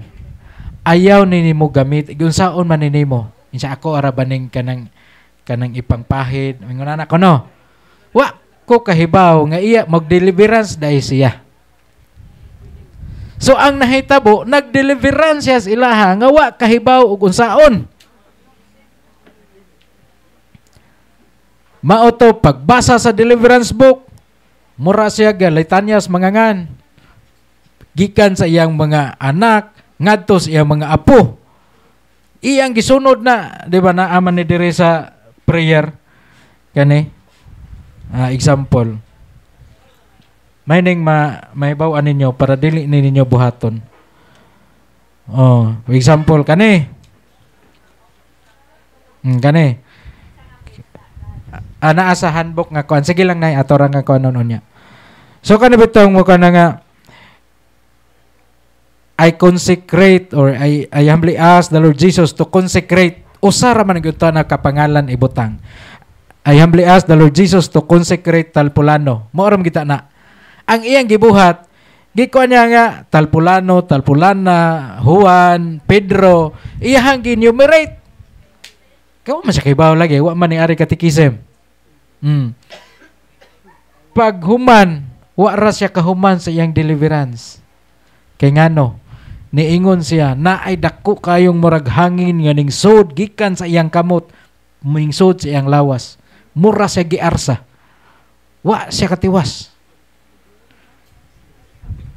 Ayaw nini mo gamit. Gunsaon man nini mo. Insa ako arabaning kanang ipangpahid. Mingon anak ko no. Wa ko kahibaw nga iya mag-deliverance dahil siya. So ang nahitabo, nag-deliverance siya sa ilaha nga wa kahibaw ug unsaon. Mao to pagbasa sa deliverance book, mura siya galitanyas mangangan. Gikan sa iyang mga anak, ngadto sa iyang mga apo. Iyang gisunod na, di ba na aman ni dire sa prayer kani example. May ning mahibaw-an ninyo para dili ninyo buhaton. Oh, for example kani. Kani. Ana sa handbook nga kuan. Sige lang nay ato ra nga kuan unya. So kani bitong mo kana nga I consecrate or I humbly ask the Lord Jesus to consecrate usa ra man gyud na kapangalan ibutang. I humbly ask the Lord Jesus to consecrate Talpulano. Mao ram kita na. Ang iyang gibuhat gikuan niya nga Talpulano, Talpulana, Juan, Pedro, iyang ginumerate. Kaw man siya kibaw lagi, wa man ni ari katikisem. Pag human, wa ra siya kahuman sa iyang deliverance. Kay ngano, niingon siya na ay dako kayong murag hangin nga ning sod gikan sa iyang kamot, mingsod sa iyang lawas. Mura siya giarsa. Wa siya katiwas.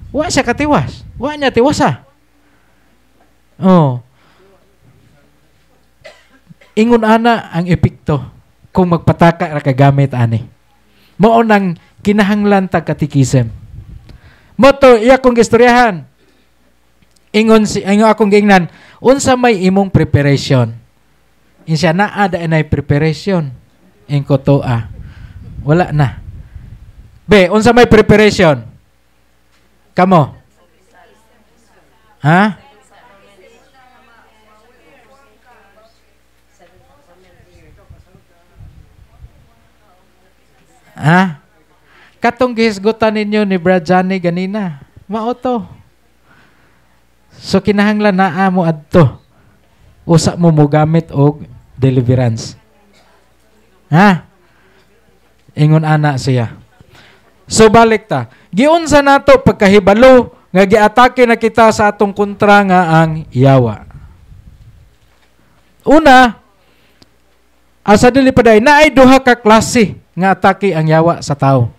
Wa siya katiwas. Wa niya tiwasa. Oh. Ingon ana ang epekto kung magpataka ra kagamit ani. Mao nang kinahanglan tag katikisem. Moto iya kong gistoryahan. Ingon akong giingnan, unsa may imong preparation? Insya naa da nay preparation. Ingko toa. Wala na. Be, unsa may preparation? Kamo. Ha? Ha? Katong gihisgutan ninyo ni Brad Johnny ganina. Mao to. So kinahanglan naa mo adto. Usa mo gamit og deliverance. Ha? Ingon ana siya. So balik ta. Giunsa nato pagkahibalo nga giatake na kita sa atong kontra nga ang yawa. Una, asa dili paday naay duha ka klase nga atake ang yawa sa tao.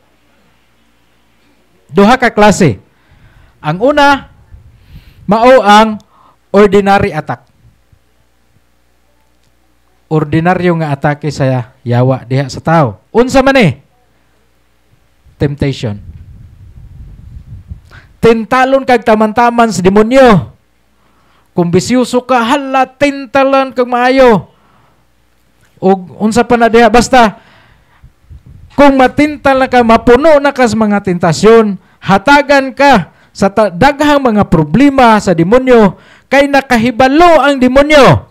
Duha ka klase. Ang una, mao ang ordinary attack. Ordinaryo nga atake sa yawa diha sa tao. Unsa man temptation. Tintalon kag taman-taman sa demonyo. Kung bisyoso ka, hala, tintalan kag maayo. O unsa pa na diha, basta kung matintal na ka, mapuno na ka sa mga tentasyon, hatagan ka sa daghang mga problema sa demonyo, kay nakahibalo ang demonyo.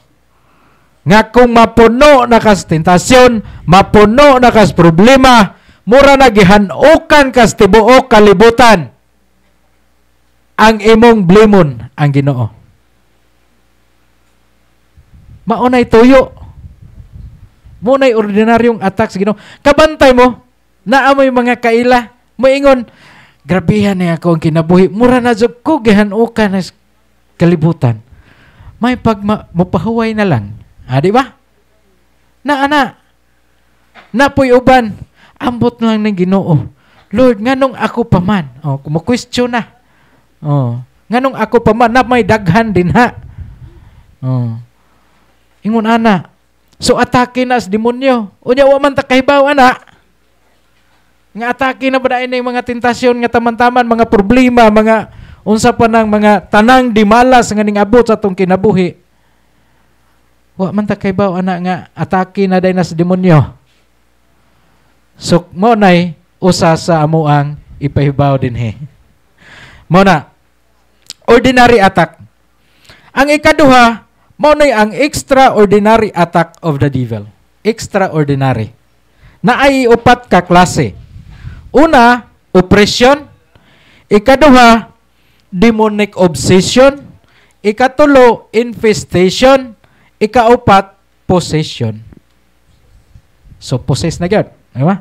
Nga kung mapuno na ka sa tentasyon, mapuno na ka sa problema, mura na gihanukan ka sa tibuok kalibutan. Ang imong blimon ang Ginoo. Maunay tuyo. Munay ordinaryong attack sa Ginoo. Kabantay mo, naamoy mga kaila, moingon, grabihan niya ako ang kinabuhi. Mura na jud ko gihanukan sa kalibutan. May pag mapahuway na lang. Di ba? Napoy uban, ambot lang ng Ginoo. Lord, nganong ako pa man? Kumu-question na. Nganong ako pa man na may daghan din ha. Ingon ana, So atake na sa demonyo. Unya wa man ta kahibaw ana. Nga atake na ba na mga tentasyon nga taman-taman, mga problema, mga unsa pa ng mga tanang di malas nga ning abot sa atong kinabuhi. Wa man ta kahibaw ana nga atake na day na sa demonyo. So mo nay usa sa amuang ipahibaw dinhi. Mo na ordinary attack. Ang ikaduha mao nay ang extraordinary attack of the devil. Extraordinary. Naay upat ka klase. Una, oppression. Ikaduha, demonic obsession. Ikatulo, infestation. Ikaupat, possession. So, possess na gyud, di ba?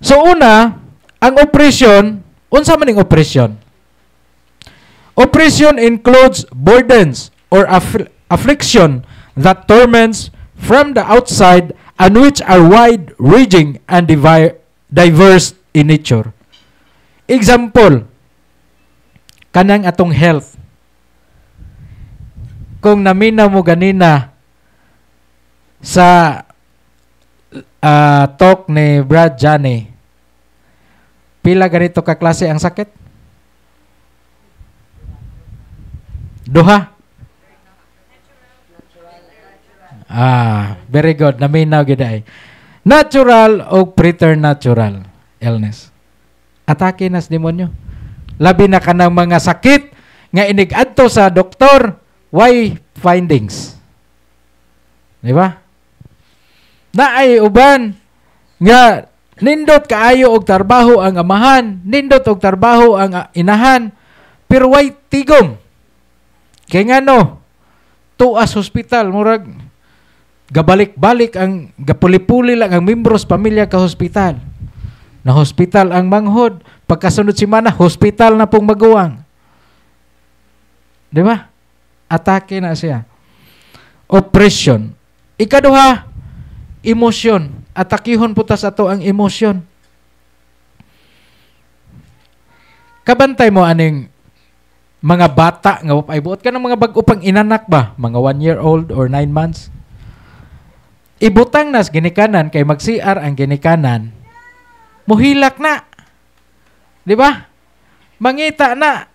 So, una, ang oppression, unsa man ning oppression? Oppression includes burdens or affliction that torments from the outside and which are wide-ranging and diverse in nature. Example, kanang atong health. Kung namina mo ganina sa talk ni Brad Johnny, pila ganito ka klase ang sakit? Duha. Very good. Naminaw gid ay. Natural o preternatural illness. Atake nas demonyo. Labi na kanang mga sakit nga inig-adto sa doktor, why findings? Di ba? Naay uban nga nindot kaayo og trabaho ang amahan, nindot og trabaho ang inahan, pero why tigom? Kaya nga no, tuas hospital, murag gabalik-balik ang gapuli-puli lang ang membros pamilya ka hospital. Na hospital ang manghod, pagkasunod semana hospital na pong maguwang. Di ba? Atake na siya. Oppression. Ikaduha, emosyon. Atakihon putas ato ang emosyon. Kabantay mo aning mga bata nga ay buot ka ng mga bag-o pang inanak ba? Mga 1-year-old or 9 months. Ibutang nas ginikanan kay mag-CR ang ginikanan. Muhilak na. Di ba? Mangita na.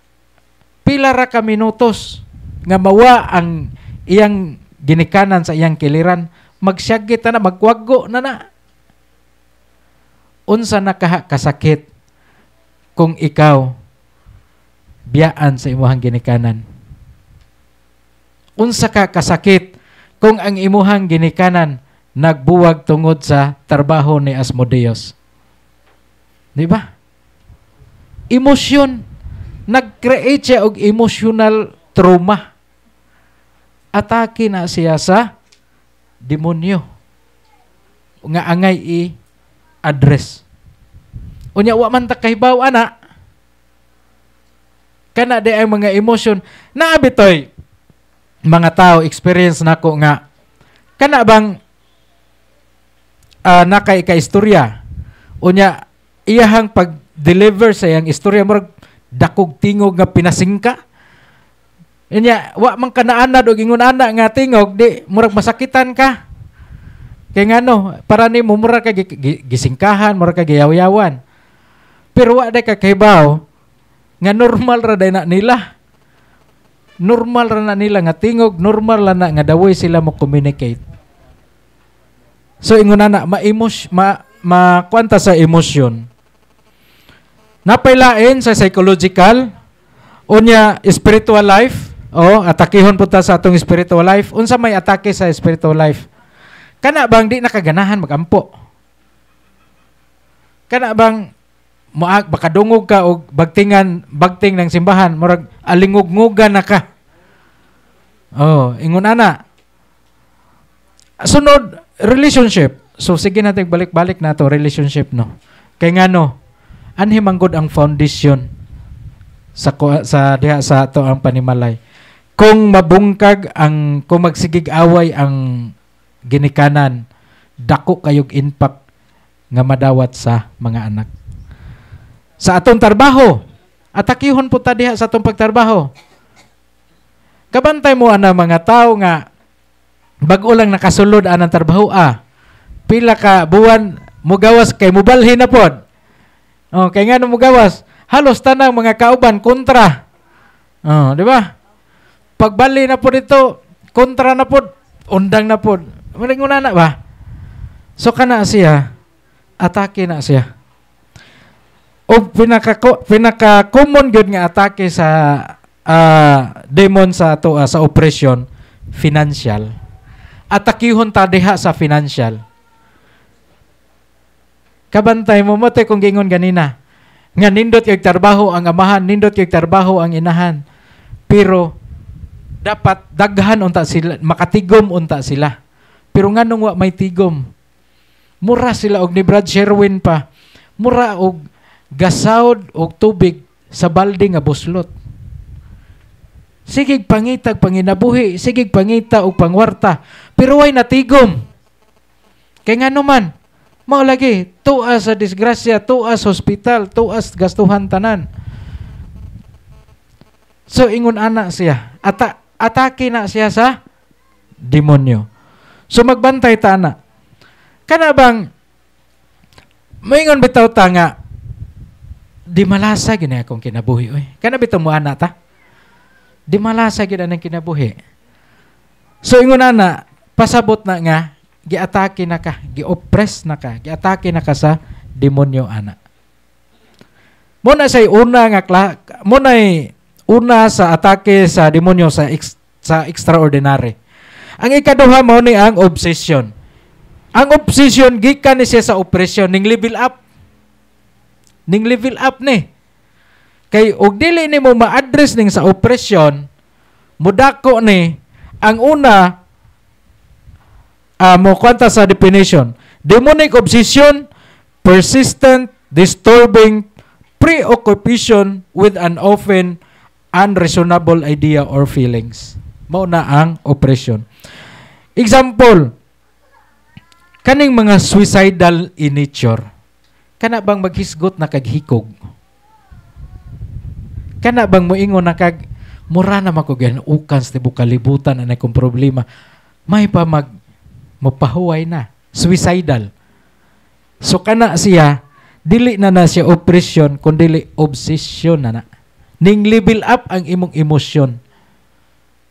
Pila ra ka minutos nga mawa ang iyang ginikanan sa iyang kiliran. Magsyagit na, magwaggo na. Unsa na kasakit kung ikaw biyaan sa imuhang ginikanan? Unsa ka kasakit kung ang imuhang ginikanan nagbuwag tungod sa trabaho ni Asmodeus? Di ba? Emosyon. Nag-create siya og emotional trauma. Atake na siya sa demonyo. Nga angay i-address. Unya wa man ta kahibaw ana. Kana di ang mga emosyon. Naabitoy, mga tao, experience na ko nga, kana bang nakay ka-istorya. Unya, iyahang pag-deliver sa iyang istorya, murag dakog tingog nga pinasingka. Unya, wa man ka naanad o ingon ana nga tingog, di, murag masakitan ka. Kaya nga no, para ni mo, murag ka gisingkahan, murag ka giyaw-yawan. Pero wa day ka kahibaw, nga normal ra day na nila. Normal ra na nila nga tingog, normal ra na nga daway sila mo communicate. So ingon na makwanta sa emosyon. Napailain sa psychological, unya spiritual life, atakihon punta sa atong spiritual life. Unsa may atake sa spiritual life? Kana bang di nakaganahan magampo? Kana bang bakadungog ka o bagting ng simbahan, murag alingog-ngugan na ka. Ingon ana. Sunod, relationship. So sige natin balik-balik na to relationship no. Kay nga no, anhi manggod ang foundation sa diha sa ato ang panimalay. Kung mabungkag kung magsigig away ang ginikanan, dako kayog impact nga madawat sa mga anak. Sa atong trabaho, atakihon po ta diha sa atong pagtrabaho. Kabantay mo ana mga tao nga Bago lang nakasulod anang trabaho pila ka buwan mugawas kay mubalhin na pod. Oh, kay ngano mugawas? Halos tanang mga kauban kontra. Oh, di ba? Pagbali na pod ito, kontra na pod, undang na pod. Maringon na ba? So kana siya, atake na siya. O pinaka common gyud nga atake sa demon sa ato sa oppression, financial. Atakihon ta diha sa financial. Kabantay mo mo kung gingon ganina. Nga nindot kay trabaho ang amahan, nindot kay trabaho ang inahan. Pero dapat daghan unta sila, makatigom unta sila. Pero nganong wa may tigom? Mura sila og ni Brad Sherwin pa. Mura og gasawd og tubig sa balde nga buslot. Sigig pangitag panginabuhi, sigig pangita og pangwarta, pero way natigom. Kay ngano man, mao lagi tuas sa disgrasya, tuas hospital, tuas gastuhan tanan. So ingon ana siya, atake na siya sa demonyo. So magbantay ta na. Kana bang maingon bitaw ta nga di malasa gini akong kinabuhi oy. Kana bitaw mo ana ta? Di malasa gid anang kinabuhi. So ingon ana, pasabot na nga giatake na ka, gi-oppress na ka, giatake na ka sa demonyo ana. Muna say una nga una sa atake sa demonyo sa extraordinary. Ang ikaduha mao ni ang obsession. Ang obsession gikan ni siya sa oppression ning level up. Ning level up ni. Kay og dili nimo ma-address ning sa oppression, mudako ni ang una mo kwanta sa definition. Demonic obsession, persistent, disturbing preoccupation with an often unreasonable idea or feelings. Mao na ang oppression. Example, kaning mga suicidal in nature. Kana bang maghisgot na kaghikog? Kana bang moingon na kag mura na makugan ukan sa tibuok kalibutan na kung problema. May pa mapahuway na. Suicidal. So kana siya, dili na siya oppression, kundi obsession na. Ning level up ang imong emosyon.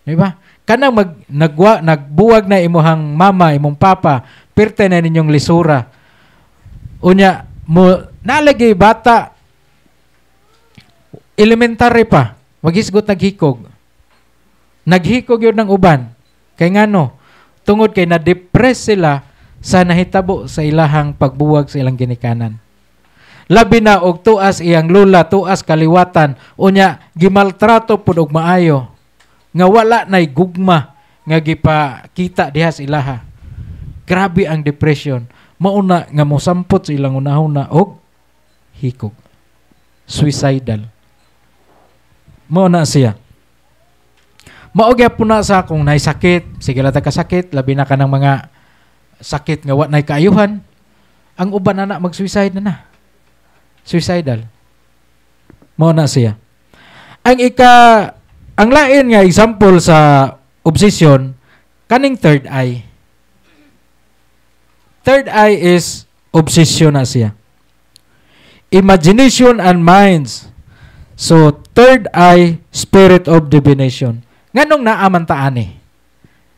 Diba? Kanang nagbuwag na imuhang mama, imong papa, pirte na ninyong lisura. Unya, mo nalagay bata, elementary pa, maghisgot naghikog. Naghikog yun ng uban. Kay ngano, tungod kay na-depress sila sa nahitabo sa ilahang pagbuwag sa ilang ginikanan. Labi na og tuas iyang lula, tuas kaliwatan, unya gimaltrato pud og maayo. Nga wala nay gugma nga gipakita diha sa ilaha. Grabe ang depression. Mauna nga mosampot sa ilang unahuna og hikog. Suicidal. Mauna siya. Maugya po na sa kung nay sakit, sige lata ka sakit, labi na ka ng mga sakit nga wa nay kaayuhan, ang uban na mag-suicide na. Suicidal. Mauna siya. Ang lain nga example sa obsession, kaning third eye. Third eye is obsession na siya. Imagination and minds. So, third eye, spirit of divination. Nganong naaman taan eh?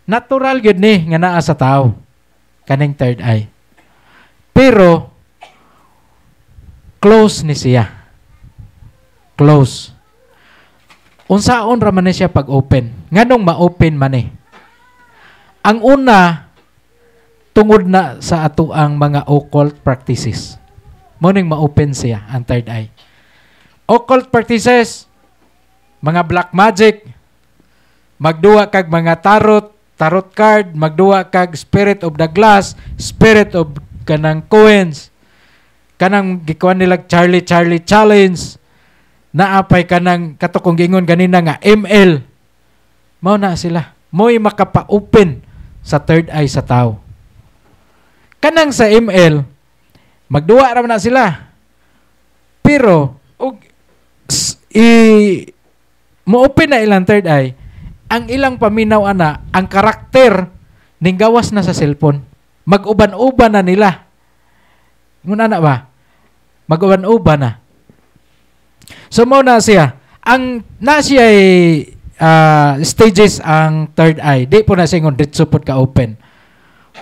Natural yun ni nga naa sa tao. Kaning third eye. Pero, close ni siya. Close. Unsaon ra man siya pag-open. Nganong ma-open man eh? Ang una, tungod na sa ato ang mga occult practices. Muning ma-open siya, ang third eye. Occult practices, mga black magic, magduwa kag mga tarot card, magduwa kag spirit of the glass, spirit of kanang coins, kanang gikuan nila Charlie challenge, naapay kanang katukong gingon ganina nga ML. Mao na sila. Mo'y makapa-open sa third eye sa tao. Kanang sa ML, magduwa ra man na sila. Pero mo-open na ilang third eye, ang ilang paminaw ana, ang karakter ninggawas na sa cellphone. Mag-uban-uban na nila. Ngun ana ba? Mag-uban-uban na. So mao na siya. Ang na siya ay stages ang third eye. Di po na siya ngon ditso pod ka open.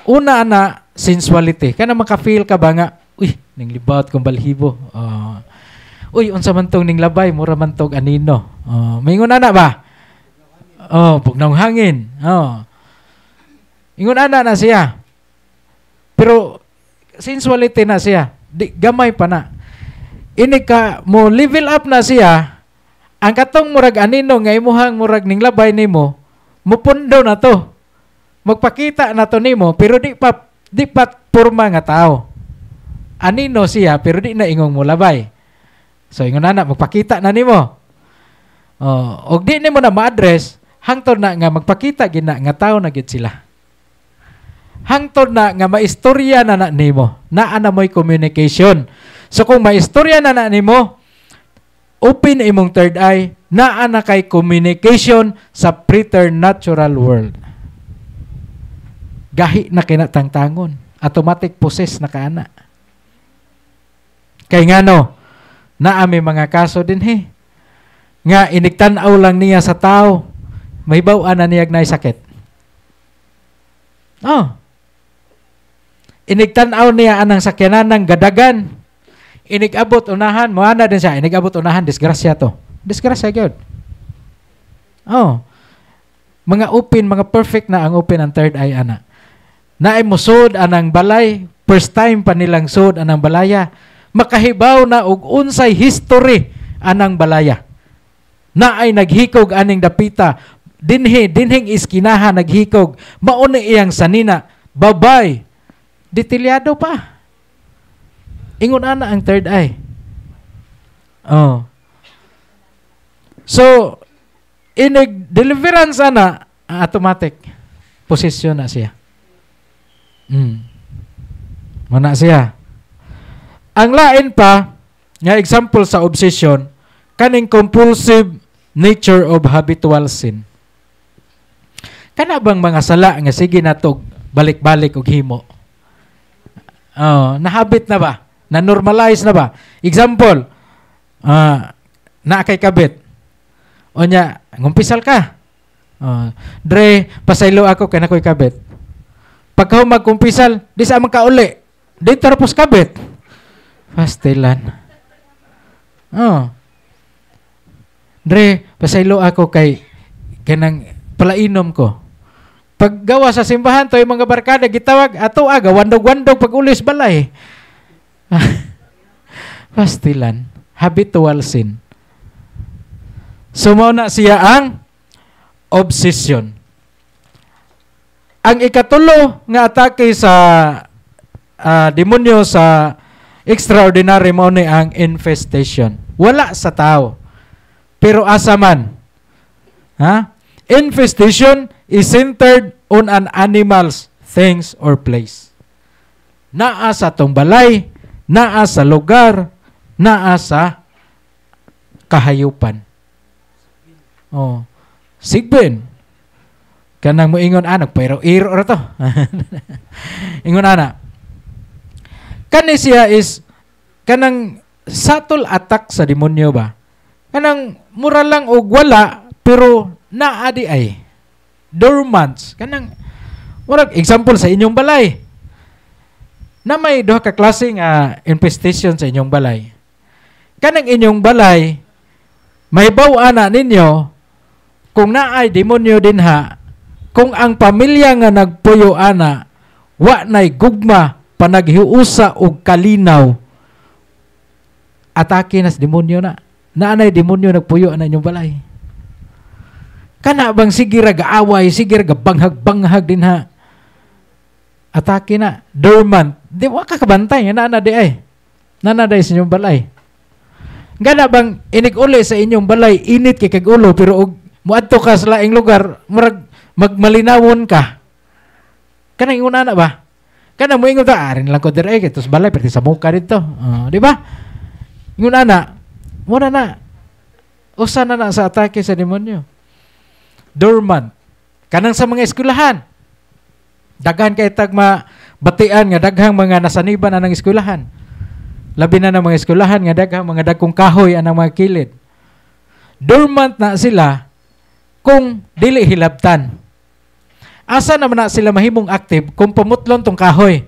Una ana sensuality. Kana maka-feel ka ba nga, uy, ning libawt kong balhibo. Uy, unsa man tong ning labay, mura man tong anino. Maingon ana ba? Pugnong hangin. Ingon ana na siya. Pero sensuality na siya. Di, gamay pa na. Ini ka mo level up na siya. Ang katong murag anino nga imuhang murag ning labay nimo, mupundo na to. Magpakita na to nimo pero di pa porma nga tao. Anino siya pero di na ingong mo labay. So ingon ana magpakita na nimo. Og di nimo na ma-address hangtod na nga magpakita gina nga tao na gid sila. Hangtod na nga maistorya na nimo. Naa na mo'y communication. So kung maistorya na nimo, open imong third eye, naa na kay communication sa preternatural world. Gahi na kinatangtangon. Automatic possess na kaana. Kay ngano, naa may mga kaso din nga inigtanaw lang niya sa tao, may bawaan na niyag na sakit. Inigtanaw niya anang sakyanan ng gadagan. Inigabot unahan, moana din siya. Inigabot unahan, disgrasya to. Disgrasya gyud. Mga open, mga perfect na ang open ang third eye ana. Naay musod anang balay, first time pa nilang sud anang balaya. Makahibaw na og unsay history anang balaya. Naay naghikog aning dapita, dinhing iskinaha naghikog, mao ni iyang sanina, babay. Detalyado pa. Ingon ana ang third eye. So, inig deliverance ana, automatic possession na siya. Mana siya. Ang lain pa, nga example sa obsession, kaning compulsive nature of habitual sin. Kana bang mga sala nga sige natog balik-balik og himo? Nahabit na ba? Na-normalize na ba? Example, na kay kabit. O nya, ngumpisal ka. Dre, pasaylo ako kay nakoy kabit. Pagka magkumpisal, di sa amang kauli. Di tarapos kabit. Pastilan. Dre, pasaylo ako kay kanang palainom ko. Paggawa sa simbahan to yung mga barkada gitawag ato aga wandog-wandog pag ulis balay. Pastilan, habitual sin. Sumaw na siya ang obsession. Ang ikatulo nga atake sa demonyo sa extraordinary mo ni ang infestation. Wala sa tao. Pero asa man. Infestation is centered on an animal's things or place. Naa sa tong balay, naa sa lugar, naa sa kahayupan. Sigbin. Kanang mo ingon anak, pero iro ra to. Ingon ana. Kani siya is kanang subtle attack sa demonyo ba? Kanang mura lang og wala pero naadi ay dormant. Kanang murag example sa inyong balay. Na may duha ka klase nga infestation sa inyong balay. Kanang inyong balay may baw-ana ninyo kung naay demonyo dinha, kung ang pamilya nga nagpuyo ana wa nay gugma panaghiusa og kalinaw, atake na sa demonyo na. Naanay demonyo nagpuyo na inyong balay. Kana bang sige ra gaaway, sige ra banghag-banghag dinha. Atake na, dormant. Di wa ka kabantay na di ay. Nanaday sa inyong balay. Gana bang inig-uli sa inyong balay, init kay kag-ulo pero og muadto ka sa laing lugar, murag magmalinawon ka. Kana ingon ana ba? Kana mo ingon ta, arin lang ko dire kay tos balay perti sa muka dito. Di ba? Ingon ana, muna na. Usa na sa atake sa demonyo. Dormant. Kanang sa mga eskwelahan. Daghan kay tag batian nga daghang mga nasaniban anang eskwelahan. Labi na ng mga eskwelahan nga daghang mga dagkong kahoy anang mga kilid. Dormant na sila kung dili hilabtan. Asa naman na sila mahimong active kung pamutlon tong kahoy.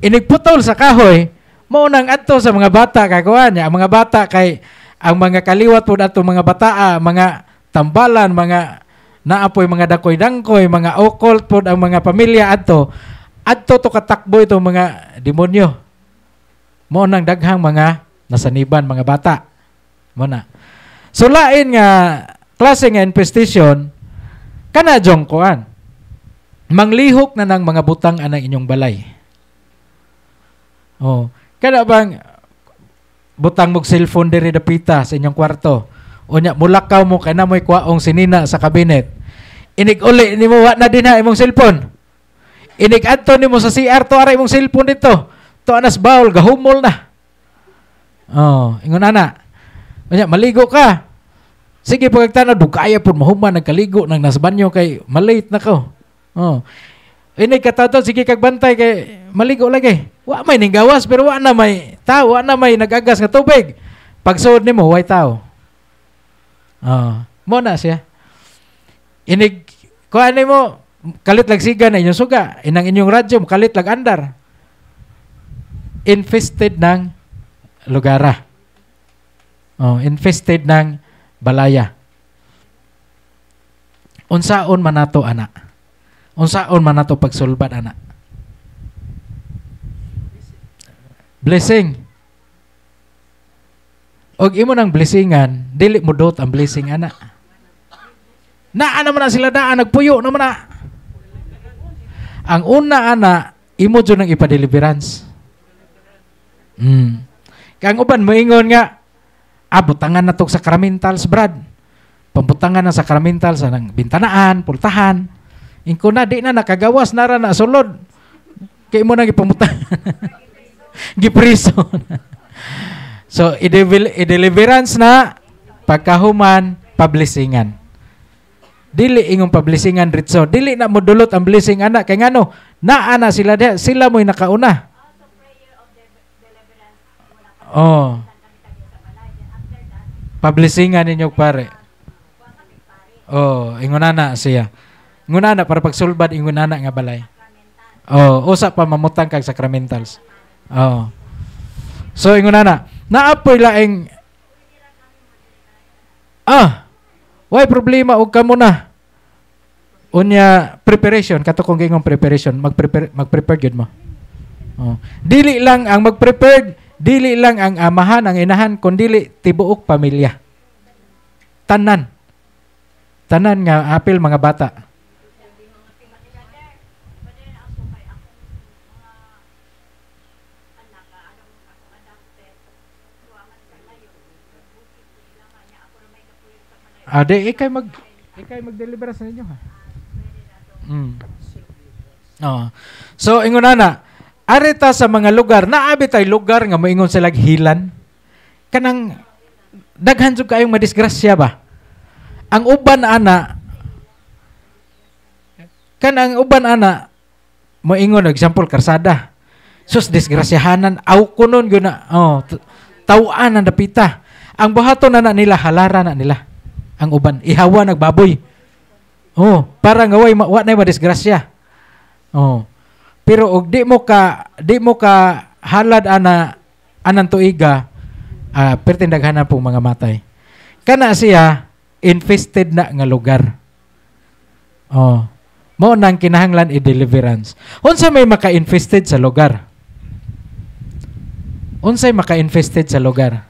Inigputol sa kahoy, maunang adto sa mga bata kagawa niya. Ang mga bata kay ang mga kaliwat po ato mga bataa, mga tambalan, mga naapoy mga dakoy-dangkoy, mga occult po ang mga pamilya adto to katakbo itong mga demonyo. Mo nang daghang mga nasaniban mga bata. Mo na. So lain nga klase nga infestation kana jong kuan. Manglihok na ng mga butang anang inyong balay. Oh, kada bang butang mog cellphone diri dapita sa inyong kwarto. Unya mulakaw mo kay namoy kwaong sinina sa kabinet. Inig-uli nimo wa na dinha imong cellphone. Inig adto nimo sa CR to ara imong cellphone dito. To anas bawl gahumol na. Oh, ingon ana. Unya maligo ka. Sige pagtanaw dugaya pud mahuman nagkaligo nang nasa banyo kay malate na ko. Oh. Inig katato sige kag bantay kay maligo lagi. Wa may ning gawas pero wa na may tao, wa na may nagagas nga tubig. Pagsuod nimo way tao. Mo na siya. Inig kuan nimo kalit lag siga na inyong suga, inang inyong radyo kalit lag andar. Infested ng lugara. Infested ng balaya. Unsaon man nato ana? Unsaon man nato pagsulbad ana? Blessing. Og imo nang blessingan, dili mo dot ang blessing ana. Naa naman na sila daan nagpuyo naman na. Ang una ana, imo jud nang ipa-deliverance. Kang uban moingon nga butangan na tog sacramentals, brad. Pambutangan na sacramentals sa nang bintanaan, pultahan. Ingko na di na nakagawas nara na sulod. Kay mo nang ipamutang. Gipriso. So i-deliverance na pagkahuman pablessingan. Dili ingong pablessingan ritso. Dili na modulot ang blessing ana kay ngano naa na sila diha, sila mo'y nakauna. Oh. Pablessingan ninyo pare. Oh, ingon na siya. Ingon na para pagsulbad ingon na nga balay. Oh, usa pa mamutang kag sacramentals. Oh. So ingon na naapoy laing why problema og kamo na. Unya preparation kato kung gingong preparation, mag-prepare gyud mo. Oh. Dili lang ang mag-prepared, dili lang ang amahan, ang inahan, kundi tibuok pamilya. Tanan nga apil mga bata. Ikay mag-deliver sa inyo ha. So ingon na arita sa mga lugar naabi tay lugar nga moingon sila hilan kanang daghan jud kayong madisgrasya ba. Ang uban ana moingon example karsada. Sus disgrasyahanan aw kunon gyud na tawaan ang dapita. Ang buhaton na nila halara na nila. Ang uban ihawa nagbaboy. Para nga wa na madisgrasya. Pero og di mo ka halad anang tuiga pertin daghanan pong mga matay. Kana siya infested na nga lugar. Mao nang kinahanglan i-deliverance. Unsa may maka-infested sa lugar? Unsay maka-infested sa lugar?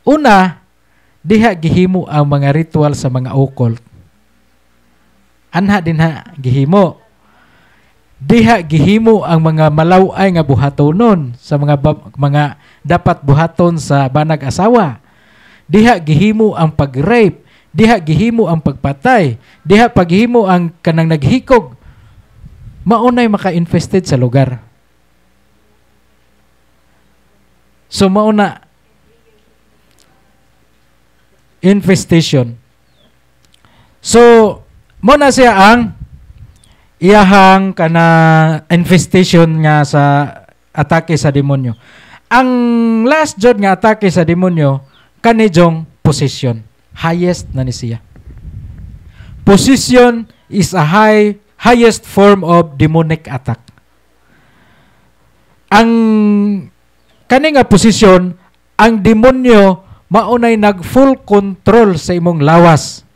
Una, diha gihimo ang mga ritual sa mga occult. Anha din gihimo. Diha gihimo ang mga malaway nga buhatonon sa mga dapat buhaton sa banag asawa. Diha gihimo ang pag-rape, diha gihimo ang pagpatay, diha paghimo ang kanang naghikog. Maunay maka-infested sa lugar. So mauna infestation. So mo na siya ang iyahang kana infestation nga sa atake sa demonyo. Ang last jud nga atake sa demonyo kanijong possession. Highest na ni siya. Possession is a highest form of demonic attack. Ang kani nga possession, ang demonyo maunay nag full control sa imong lawas.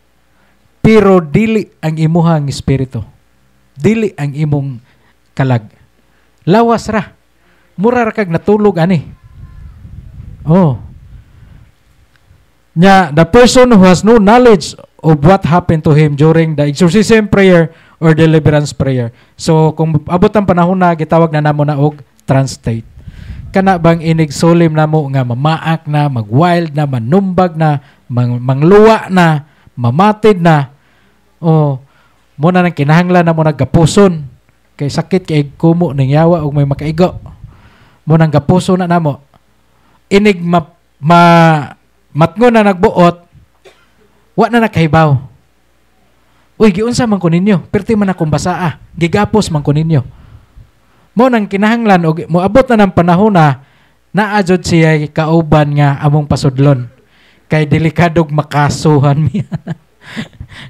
Pero dili ang imuhang espiritu. Dili ang imong kalag. Lawas ra. Mura ra kag natulog ani. Oh. The person who has no knowledge of what happened to him during the exorcism prayer or deliverance prayer. So kung abot ang panahon na gitawag na namo na og trance state. Kana bang inigsulim namo nga mamaak na, magwild na, manumbag na, mangluwa na, mamatid na. Oh, muna nang kinahanglan na mo naggapuson kay sakit kay kumo ning yawa og may makaigo. Muna nang gapuson na namo. Inig matngon na nagbuot, wa na nakahibaw. Uy, giunsa man ko ninyo? Perti man akong basaa. Gigapos man ko ninyo. Mo nang kinahanglan og moabot na ng panahon na naadjud siya kauban nga among pasudlon. Kay delikadog makasuhan mi.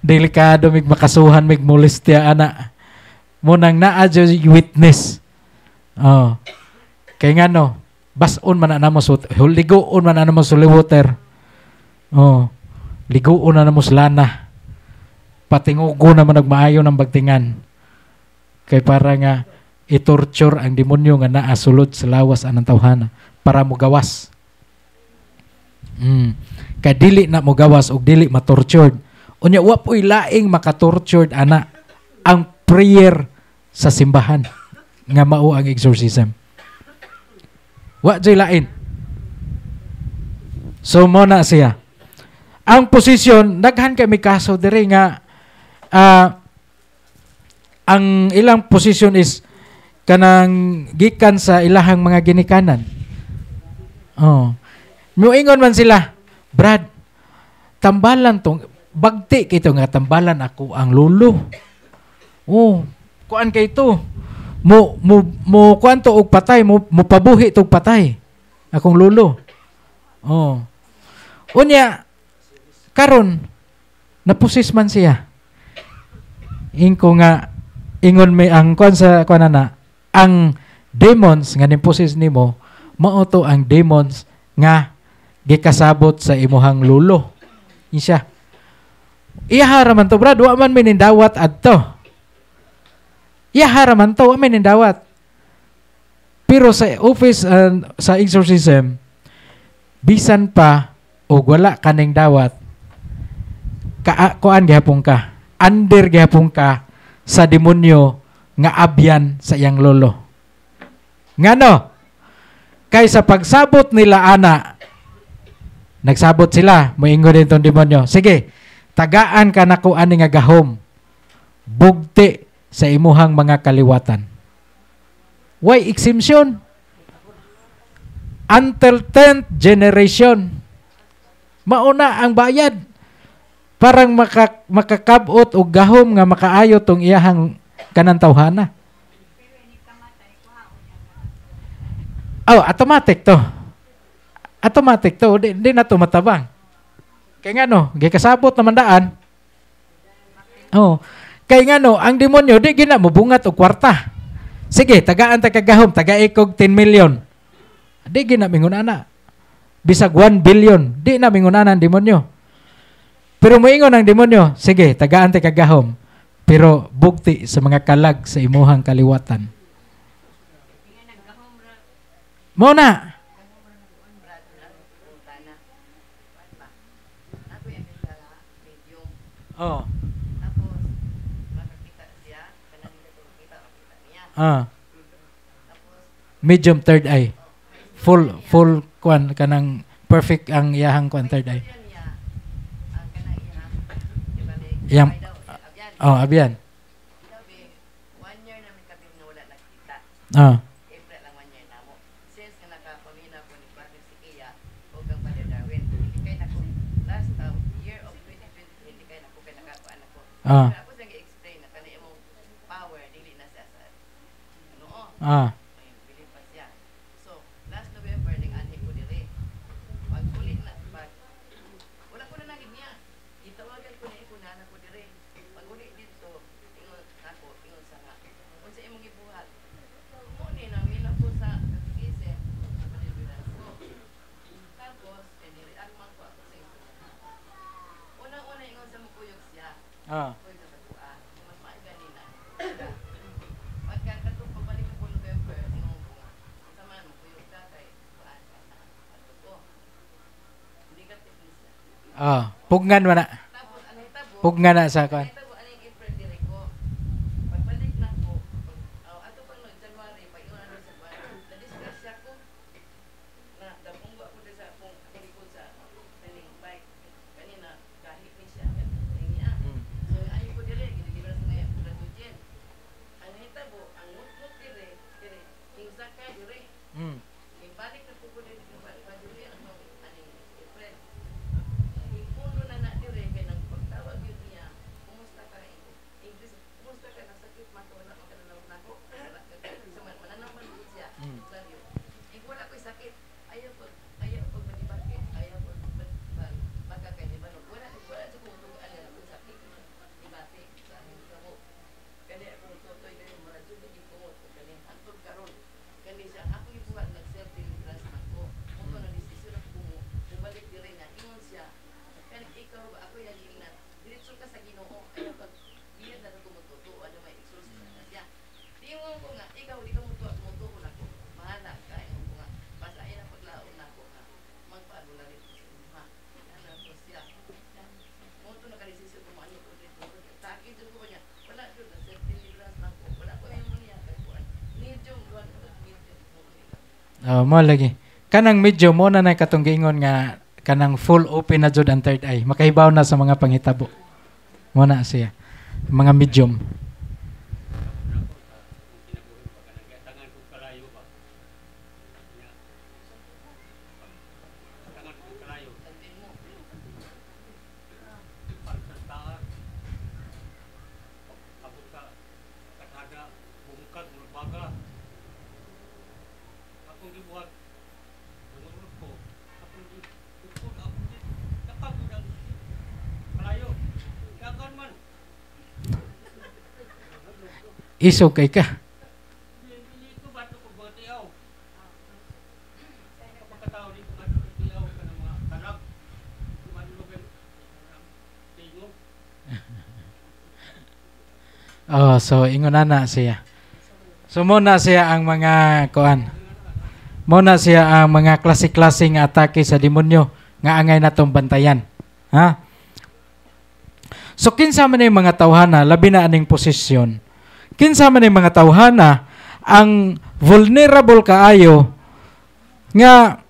Delikado mig makasuhan mig molestya ana. Mo nang naadjud witness. Oh. Kay ngano, bason man na mo ligoon man na mo sa water. Oh. Ligoon na mo sa lana. Patingugo naman nagmaayo ng bagtingan. Kay para nga i-torture ang demonyo nga naa sulod sa lawas anang tawhana para mo gawas. Kay dili na mo gawas og dili ma-tortured. Unya wa po'y laing maka-tortured ana ang prayer sa simbahan nga mao ang exorcism. Wa jay lain. So mo na siya. Ang posisyon daghan kay may kaso diri nga ang ilang posisyon is kanang gikan sa ilahang mga ginikanan. Oh. Muingon man sila, Brad, tambalan tong bagti kito nga tambalan ako ang lulo. Oh, kuan kay ito. Mo kuan to og patay, mo pabuhi tog patay. Akong lulo. Oh. Unya karon napusis man siya. Ingko nga ingon may ang kuan sa kuan na ang demons nga nimpusis nimo mao to ang demons nga gikasabot sa imuhang lulo. Insya. Iyahara man to, brad, wa man minindawat adto. Iyahara man to, wa minindawat. Pero sa office sa exorcism bisan pa o wala kaning dawat kuan gihapon ka. Under gihapon ka sa demonyo nga abyan sa iyang lolo. Ngano? Kay sa pagsabot nila ana, nagsabot sila, moingon din tong demonyo. Sige, tagaan ka nako ani nga gahom. Bugti sa imuhang mga kaliwatan. Why exemption? Until 10th generation. Mauna ang bayad. Parang makakabot o gahom nga makaayo tong iyahang kanang tawhana. Oh, automatic to. Automatic to. Di na to matabang. Kaya nga no, gikasabot naman daan. Oh. Kaya nga no, ang demonyo, di gina mo bungat o kwarta. Sige, tagaan tagagahom, taga-ikog 10 million. Di gina mingunana. Bisag 1 billion. Di na mingunana ang demonyo. Pero moingon ang demonyo, sige, tagaan tagagahom. Pero bugti sa mga kalag sa imuhang kaliwatan. Muna. Oh. Medium third eye. Full kwan kanang perfect ang iyahang kwan third eye. Yang abyan. 1 year namin kami wala nakita. April lang 1 year namo. Since nga nakapamina ko ni Father Sikia o kang Father Darwin, hindi kay nako last year of 2020 hindi kay nako kay nakakuan ako. Ako sang gi-explain na kanay imong power Ah. Bili pa siya. So, last November, nag-anhi ko dire. Pag ulit na, wala ko na naging niya. Itawagan ko na ikunana ko dire. Pag ulit dito, ingon ako, ingon sa nga. Kung sa imong ibuhat, muni na, mila po sa katikisem, sa palibiran ko. Tapos, nire-arman ko ako sa ito. Una-una, ingon sa mukuyog siya. Ah. Kuyog sa tatua. Mas maaga nila. Pagkakato, pagbalik ko November, ingon ko nga. Sa man, mukuyog ka kay paan ka na. Ato ko. Hindi ka tipis siya. Ah, pugnan man na. Tapos, anay tabo. Pugnan na sa kan. Anay tabo, anay April dire ko. Pagbalik na ko, ato pang January, pa yun ano sa buwan. Na-discuss siya ko. Na, dapunggo ako din sa akong kalikod sa training bike. Kanina, kahit ni siya. Kaya niya. So, ayaw ko dire, ginigilan sa ngayon, graduate. Anay tabo, ang mutmut dire, hingsa ka dire. Ibalik na po ko din, ibalik pa dire, ano, anay April. Ipuno na na dire, kaya nang pagtawag yun niya, kumusta ka English, kumusta ka, nasakit man ka, wala makananaw na ako. Mananaman ko siya, sabi yun. Wala ko'y sakit, ayaw po matibake, ayaw po baka kay di ba, wala sa kumutugaan na akong sakit, ibate sa amin kamo. Kani akong tutoy kayo, maradyo na yung kumot, kani hantod karon. Kani siya, akong ibuhat, nag-self-deliverance man ko. Kung ko na-desisyon ako bumalik dire nga, ingon siya, kani ikaw, ako yung ingnan, diretso ka sa Ginoo, ayaw pag diyan na tumututo, ano may exorcism na siya. Tingnan ko nga, ikaw, di ka mutuo na ko, mahala ka, ingon ko nga, basta ay na paglaon na ko nga, magpaadula rin ko sa inyong ha. Ano ko siya. Muto na ka-desisyon ko, ano ko dito, takit ko ba niya, wala doon, na-self-deliverance na ko, wala ko yung niya, kagpuan. Medium, duwan ko, medium, Mo lagi. Kanang medyo mo na nay katong giingon nga kanang full open na jud ang third eye. Makahibaw na sa mga panghitabo. Mo na siya. Mga medium. Isog kay ka. Oh, so ingon na siya. So muna siya ang mga kuan. Muna siya ang mga klase-klase nga atake sa demonyo nga angay natong bantayan. Ha? So kinsa man yung mga tawhana labi na aning posisyon. Kinsa man yung mga tawhana ang vulnerable kaayo nga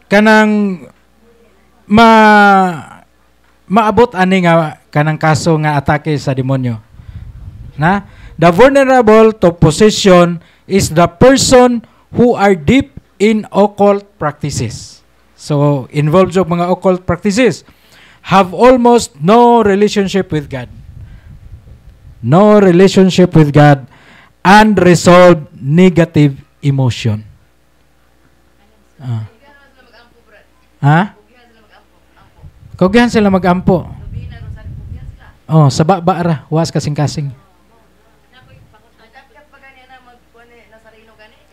kanang maabot ani nga kanang kaso nga atake sa demonyo. Na? The vulnerable to possession is the person who are deep in occult practices. So, involved yung mga occult practices. Have almost no relationship with God. No relationship with God. Unresolved negative emotion. Ha? Kugihan sila mag-ampo. Oh, sa baba ra, was kasing-kasing.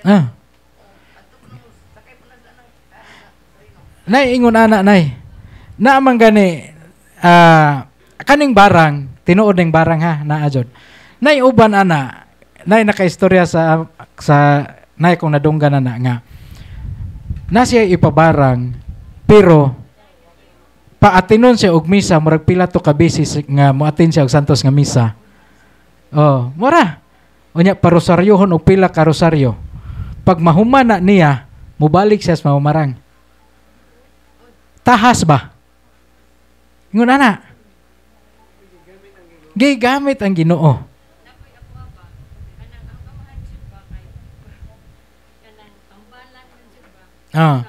Ah. Nay ingon ana nay. Na man gani kaning barang, tinuod ning barang ha, naa jud. Nay uban ana, nay nakaistorya sa nay kung nadunggan ana nga. Na siya ipabarang pero paatinon siya og misa murag pila to ka beses nga moatin siya og santos nga misa. Oh, mura. Unya parosaryohon og pila ka rosaryo. Pag mahuman na niya, mubalik siya sa mamarang. Tahas ba? Ingon ana. Gigamit ang Ginoo. Ah.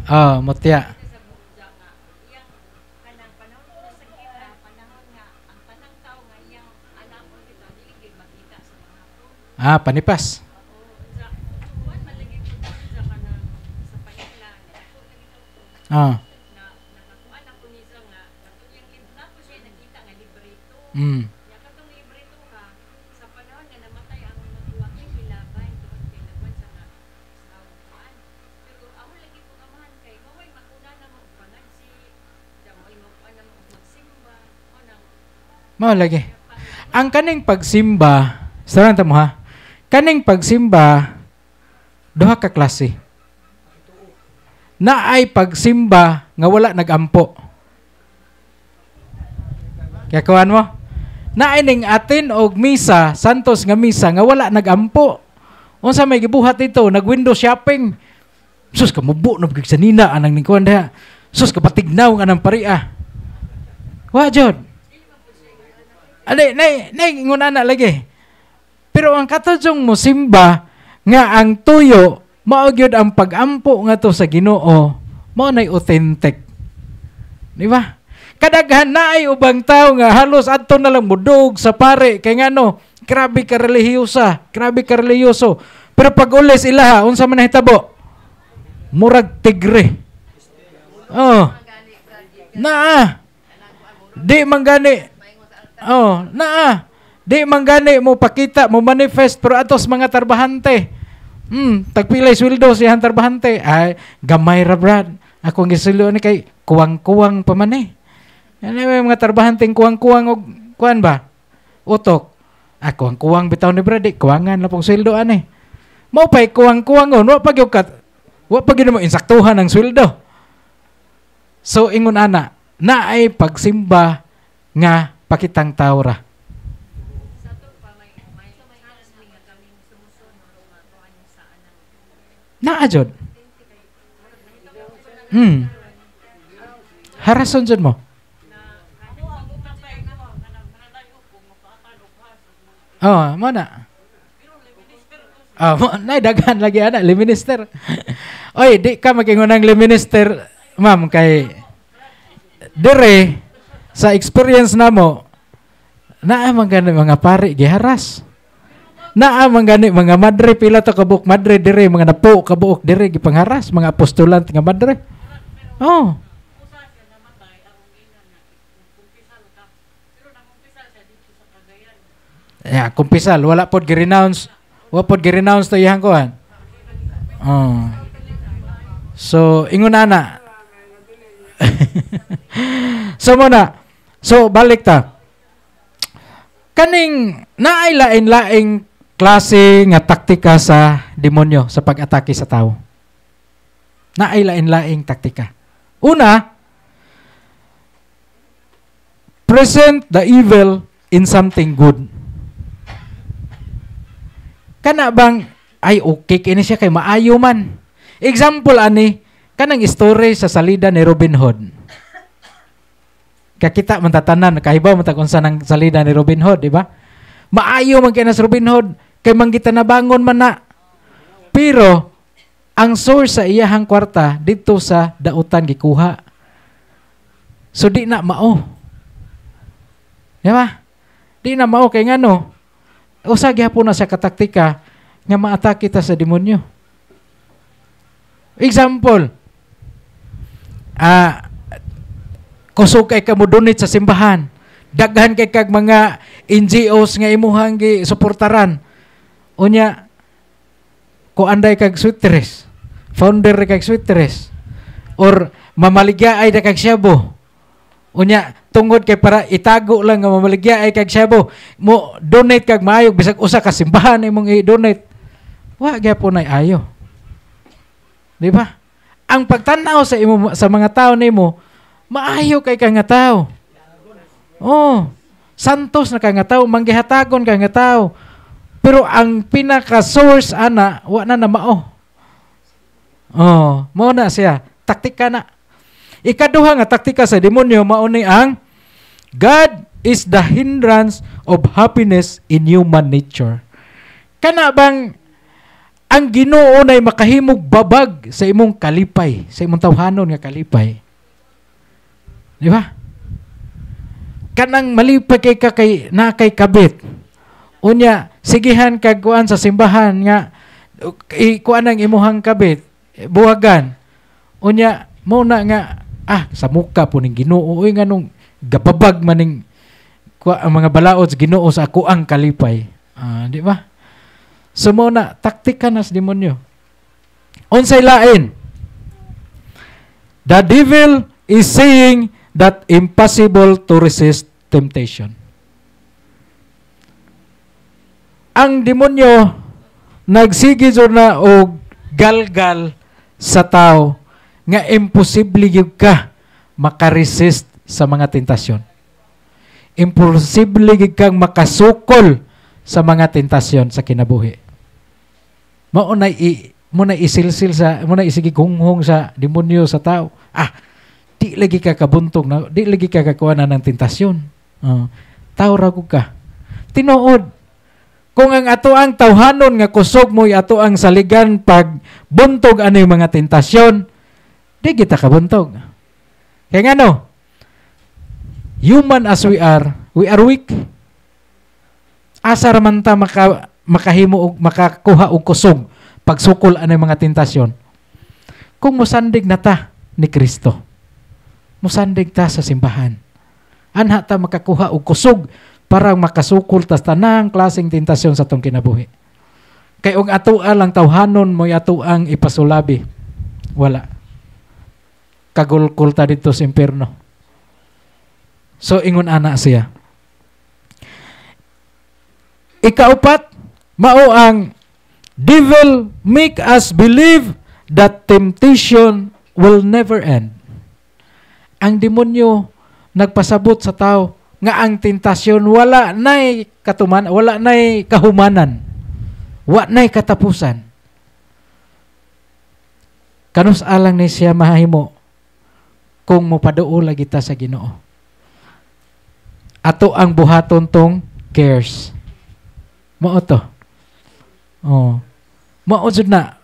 Ah, mutya. Panipas. Mm. Mao lagi. Ang kaning pagsimba, sarang mo ha. Kaning pagsimba duha ka klase. Na ay pagsimba nga wala nagampo. Kaya kuan mo? Na ay ning atin og misa, santos nga misa nga wala nagampo. Unsa may gibuhat ito, nag-window shopping. Sus ka mubo na bigig sa nina anang ning kuan diha. Sus ka patignaw nga nang paria. Wa jud. Nay ingon ana lagi. Pero ang katudyong mo simba nga ang tuyo mao gyud ang pagampo nga to sa Ginoo, mao nay authentic. Di ba? Kadaghan na ay ubang tao nga halos adto na lang mudog sa pare kay ngano, grabe ka relihiyosa, grabe ka relihiyoso. Pero pag ulis ilaha, unsa man nahitabo? Murag tigre. Oh. Naa. Di manggani. Oh, naa. Di manggani mo pakita, mo manifest pero atos mga tarbahante. Tagpilay sweldo siya tarbahante. Ay, gamay ra brad. Ako gisilo ni kay kuwang-kuwang pa man eh. Ano yung mga tarbahanteng kuwang-kuwang og kuan ba? Utok. Kuwang-kuwang bitaw ni brad, kuwangan na pong sweldo ani. Mao pay kuwang-kuwangon, wa pag mo insaktuhan ang sweldo. So ingon ana, na ay pagsimba nga pakitang tao ra. Naajod. Harason jud mo. Mo na. Daghan lagi ana liminister. Oy, di ka magingon ng liminister, ma'am, kay dire sa experience namo naa man gani mga pari giharas. Naa man gani mga madre pila to kabuk madre dire mga napo kabuok dire gipangharas mga apostolant nga madre. Oh. Ya, kumpisal wala pod gi-renounce. Wa pod gi-renounce to iyang kuan. Oh. So ingon ana. So muna. So balik ta. Kaning naay lain-laing klase nga taktika sa demonyo sa pag-atake sa tao. Naay lain-laing taktika. Una, present the evil in something good. Kana bang ay okay kini siya kay maayo man. Example ani kanang story sa salida ni Robin Hood. Kakita man tatanan kahibaw man ta kung saan ang salida ni Robin Hood, di ba? Maayo man kay nas Robin Hood kay manggita na bangon man na. Pero ang source sa iyahang kwarta dito sa dautan gikuha. So di na mao. Di ba? Di na mao kay ngano. Usa gyapon na sa kataktika nga maatake ta sa demonyo. Example, kusog kay ka mo donate sa simbahan. Daghan kay kag mga NGOs nga imuhang gi-suportaran. Unya, ko anday kag sweeteres, founder kag sweeteres, or mamaligya ay da kag syabo. Unya, tungod kay para itago lang nga mamaligya ay kag syabo, mo donate kag maayo bisag usa ka simbahan imong i-donate. Wa gyapon ay ayo. Di ba? Ang pagtanaw sa imo sa mga tao nimo, maayo kay ka nga tao. Oh, santos na ka nga tao, manggihatagon ka nga tao. Pero ang pinaka-source ana, wa na mao. Oh, mao na siya. Taktika na. Ikaduha nga taktika sa demonyo mao ni ang God is the hindrance of happiness in human nature. Kana bang ang Ginoo nay makahimog babag sa imong kalipay, sa imong tawhanon nga kalipay. Di ba? Kanang malipay kay ka kay na kay kabit. Unya Sigihan kag kuan sa simbahan nga kuan ang imuhang kabit, buhagan. Unya mo na nga sa muka po ning Ginoo uy nganong gababag maning ang mga balaod sa Ginoo sa ako ang kalipay. Di ba? So mo na taktika nas demonyo. Unsay lain? The devil is saying that impossible to resist temptation. Ang demonyo nagsigi na og galgal sa tao nga imposible gyud ka makaresist sa mga tentasyon. Imposible gyud kang makasukol sa mga tentasyon sa kinabuhi. Mao na isilsil sa mo na isigi hunghong sa demonyo sa tao. Di lagi ka kabuntog na, di lagi ka kakuha ng tentasyon. Tao ra ka. Tinuod, kung ang ato ang tawhanon nga kusog mo ato ang saligan pag buntog ano yung mga tentasyon, di kita kabuntog. Kaya nga no, human as we are weak. Asa raman ta makahimo og makakuha og kusog pagsukol ano yung mga tentasyon. Kung musandig na ta ni Kristo, musandig ta sa simbahan, anha ta makakuha og kusog para makasukol tas tanang klaseng tentasyon sa tong kinabuhi. Kay og ato lang tawhanon mo ato ang ipasulabi, wala. Kagulkul ta dito sa impierno. So ingon ana siya. Ikaupat, mao ang devil make us believe that temptation will never end. Ang demonyo nagpasabot sa tao nga ang tentasyon wala nay katuman, wala nay kahumanan, wala nay katapusan. Kanus alang ni siya mahimo kung mopaduol lagi ta sa Ginoo. Ato ang buhaton tong cares. Mao to. Mao jud na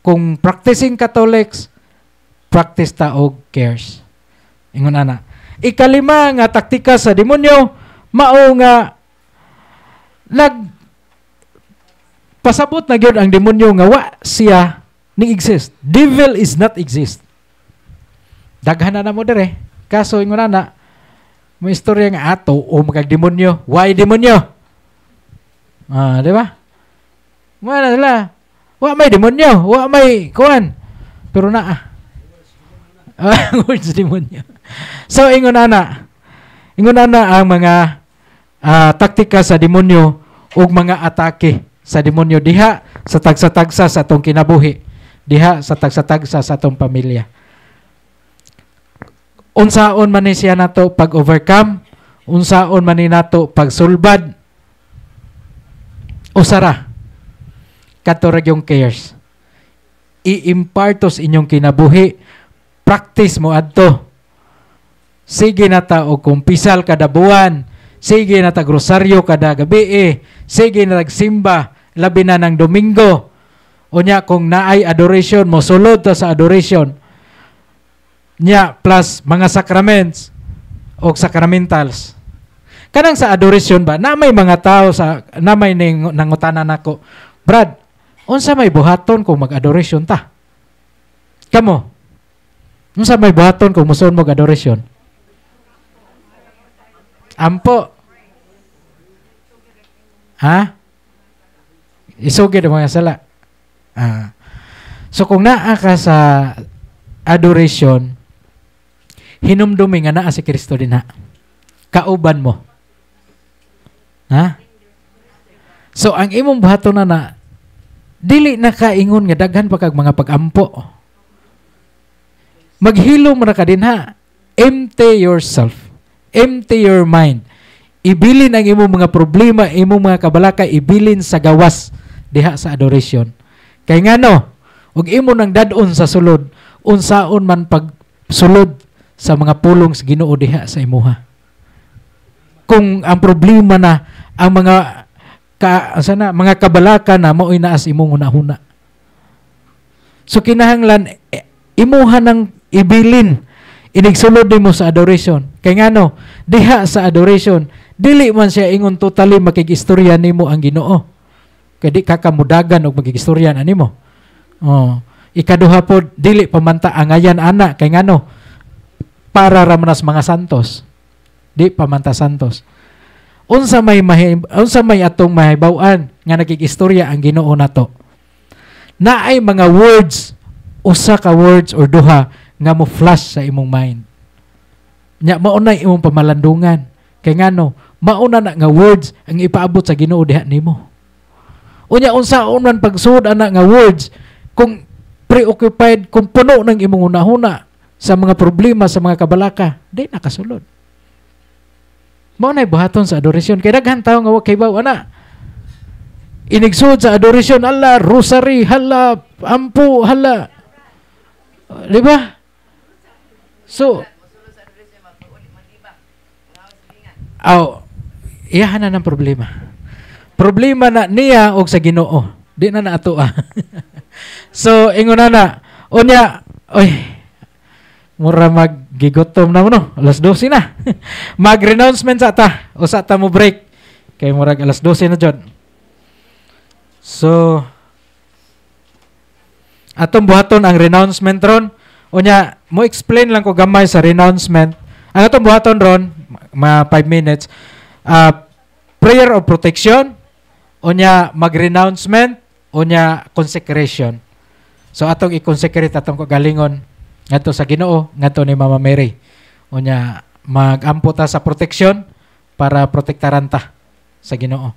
kung practicing Catholics, practice ta og cares. Ingon ana. Ikalima nga taktika sa demonyo, mao nga pasabot na gyud ang demonyo nga wa siya ning exist. Devil is not exist. Daghan na mo dire. Kaso ingon ana, may istorya nga ato o magag demonyo. Why demonyo? Di ba? Wala sila. Wa may demonyo, wa may kuan. Pero words demonyo. So ingon ana ang mga taktika sa demonyo ug mga atake sa demonyo diha sa tagsa-tagsa sa atong kinabuhi, diha sa tagsa-tagsa sa atong pamilya. Unsaon man ni siya nato pag-overcome, unsaon man ni nato pagsulbad, usara katurag yung cares. I-impartos inyong kinabuhi, practice mo adto. Sige na ta og kumpisal kada buwan, sige na ta grosaryo kada gabi, sige na tagsimba labi na ng Domingo. Unya kung naay adoration mo sulod ta sa adoration. Nya plus mga sacraments o sacramentals. Kanang sa adoration ba na may mga tao sa na may nangutanan nako, Brad, unsa may buhaton kung mag-adoration ta? Kamo, unsa may buhaton kung muson mo adoration? Ampo. Isugid ang mga sala. So kung naa ka sa adoration, hinumdumi nga naa si Kristo din kauban mo. So ang imong buhaton na dili na kaingon nga daghan pa kag mga pagampo. Maghilom ra ka din Empty yourself. Empty your mind. Ibilin ang imong mga problema, imong mga kabalaka, ibilin sa gawas diha sa adoration. Kay ngano, ug imo nang dadon sa sulod, unsaon man pagsulod sa mga pulong sa Ginoo diha sa imuha. Kung ang problema na ang mga mga kabalaka na mao'y naas imong hunahuna. So kinahanglan imuha nang ibilin inigsulod mo sa adoration. Kay ngano, diha sa adoration, dili man siya ingon totally makigistorya nimo ang Ginoo. kay di ka kamudagan og magigistorya animo. Oh, ikaduha pod dili pamanta angayan ana kay ngano para ra manas mga santos. Di pamanta santos. Unsa may atong mahibaw-an nga nagigistorya ang Ginoo nato. Naay mga words, usa ka words or duha nga mo flash sa imong mind. Nya maunay imong pamalandungan. Kay ngano, mauna na nga words ang ipaabot sa Ginoo diha nimo. Unya unsaon man pagsuod ana nga words kung preoccupied, kung puno ng imong hunahuna sa mga problema, sa mga kabalaka, di nakasulod. Mao nay buhaton sa adorasyon. Kay daghan tawo nga wa kay baw ana. Inigsud sa adorasyon, hala, rosary, hala, ampu, hala. Di ba? So, iyahan na ng problema. Problema na niya og sa Ginoo. Di na naato So, ingon na. Unya, mura magigotom na mo no. Alas 12 na. Mag-renouncement sa ta. O sa ta mo break. Kay murag alas 12 na dyan. So, atong buhaton ang renouncement ron. Unya, mo explain lang ko gamay sa renouncement. Ang atong buhaton ron, mga 5 minutes, prayer of protection, unya mag-renouncement, unya consecration. So, atong i-consecrate atong kagalingon ngadto sa Ginoo, ngadto ni Mama Mary. Unya, mag-ampo ta sa protection para protektaran ta sa Ginoo.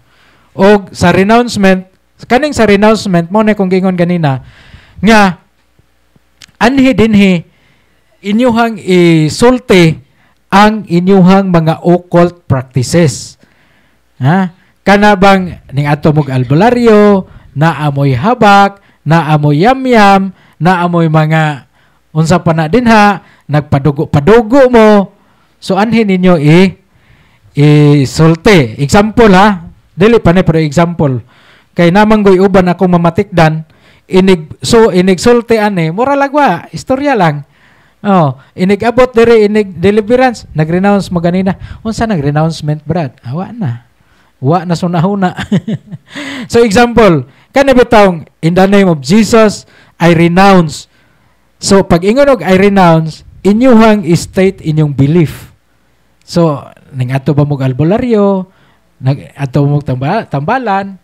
O sa renouncement, kaning sa renouncement, mo na kung gingon ganina, nga, anhi dinhi, inyuhang isulti ang inyuhang mga occult practices. Ha? Kanabang ning ato mog albularyo, naamoy habak, naamoy yamyam, naamoy mga unsa pa na dinha, nagpadugo-padugo mo. So anhin ninyo isulti. Example ha, dili pa ni pero example. Kay namanggoy uban akong mamatikdan, inigsulti ani, mura lagwa, istorya lang. Inigabot diri inig deliverance, nagrenounce mo ganina. Unsa nagrenouncement, brad? Awa na. Wa na sunahuna. So example, kana bitawng in the name of Jesus I renounce. So pag ingon og I renounce, inyuhang state inyong belief. So ning ato ba mog albularyo, ato mog tambalan,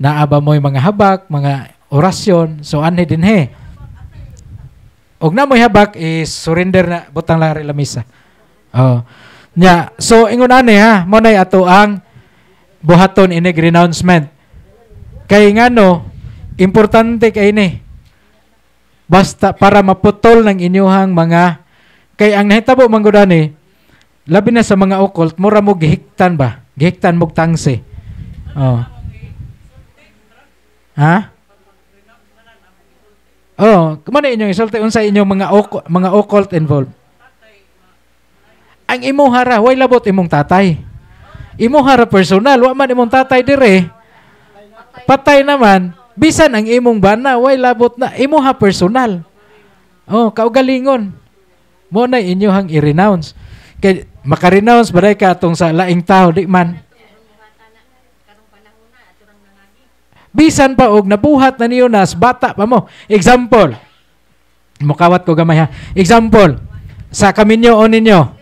naaba mo mga habak, mga orasyon, so anhi dinhi. Og na mo'y habak is surrender na butang lang la misa. Nya, so ingon ani ha, mo nay ato ang buhaton inig renouncement. Kay ngano, importante kay ni. Basta para maputol ng inyuhang mga kay ang nahitabo man gud ani, labi na sa mga occult, mura mo gihiktan ba? Gihiktan mo tangse. Ha? Kumano inyong isulti unsa inyong mga occult involved? Ang imuhara, way labot imong tatay. Imuhara personal, wa man imong tatay dire. Patay naman, bisan ang imong bana, way labot na imuha personal. Kaugalingon. Mo na inyong i-renounce. Kay maka-renounce baday ka atong sa laing tao di man. Bisan pa og nabuhat na niyo nas bata pa mo. Example. Mukawat ko gamay ha. Example. Sa kaminyo o ninyo.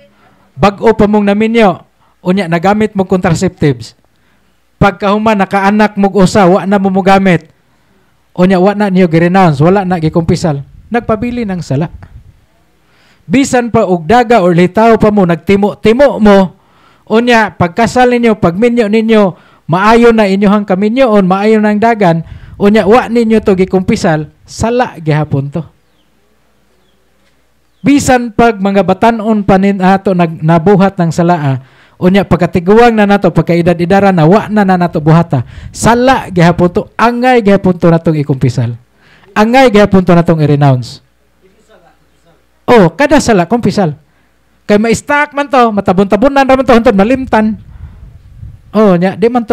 Bag-o pa mong naminyo. Unya nagamit mo contraceptives. Pagkahuman nakaanak mo usa, wa na mo gamit. Unya wa na niyo gi-renounce, wala na gikumpisal. Nagpabili ng sala. Bisan pa og daga or litaw pa mo nagtimo-timo mo. Unya pagkasal ninyo, pagminyo ninyo, maayo na inyohang kaminyoon, maayo na ang dagan, unya wa ninyo to gikumpisal, sala gihapon to. Bisan pag mga batanon pa ato nabuhat ng salaa, unya pagkatiguang na nato, pagkaedad-edara na, wa na nato buhata, sala gihapon to, angay gihapon to natong ikumpisal. Angay gihapon to natong i-renounce. Kada sala, kumpisal. Kay ma-stack man to, matabon-tabonan raman to, hantod malimtan. Nya di man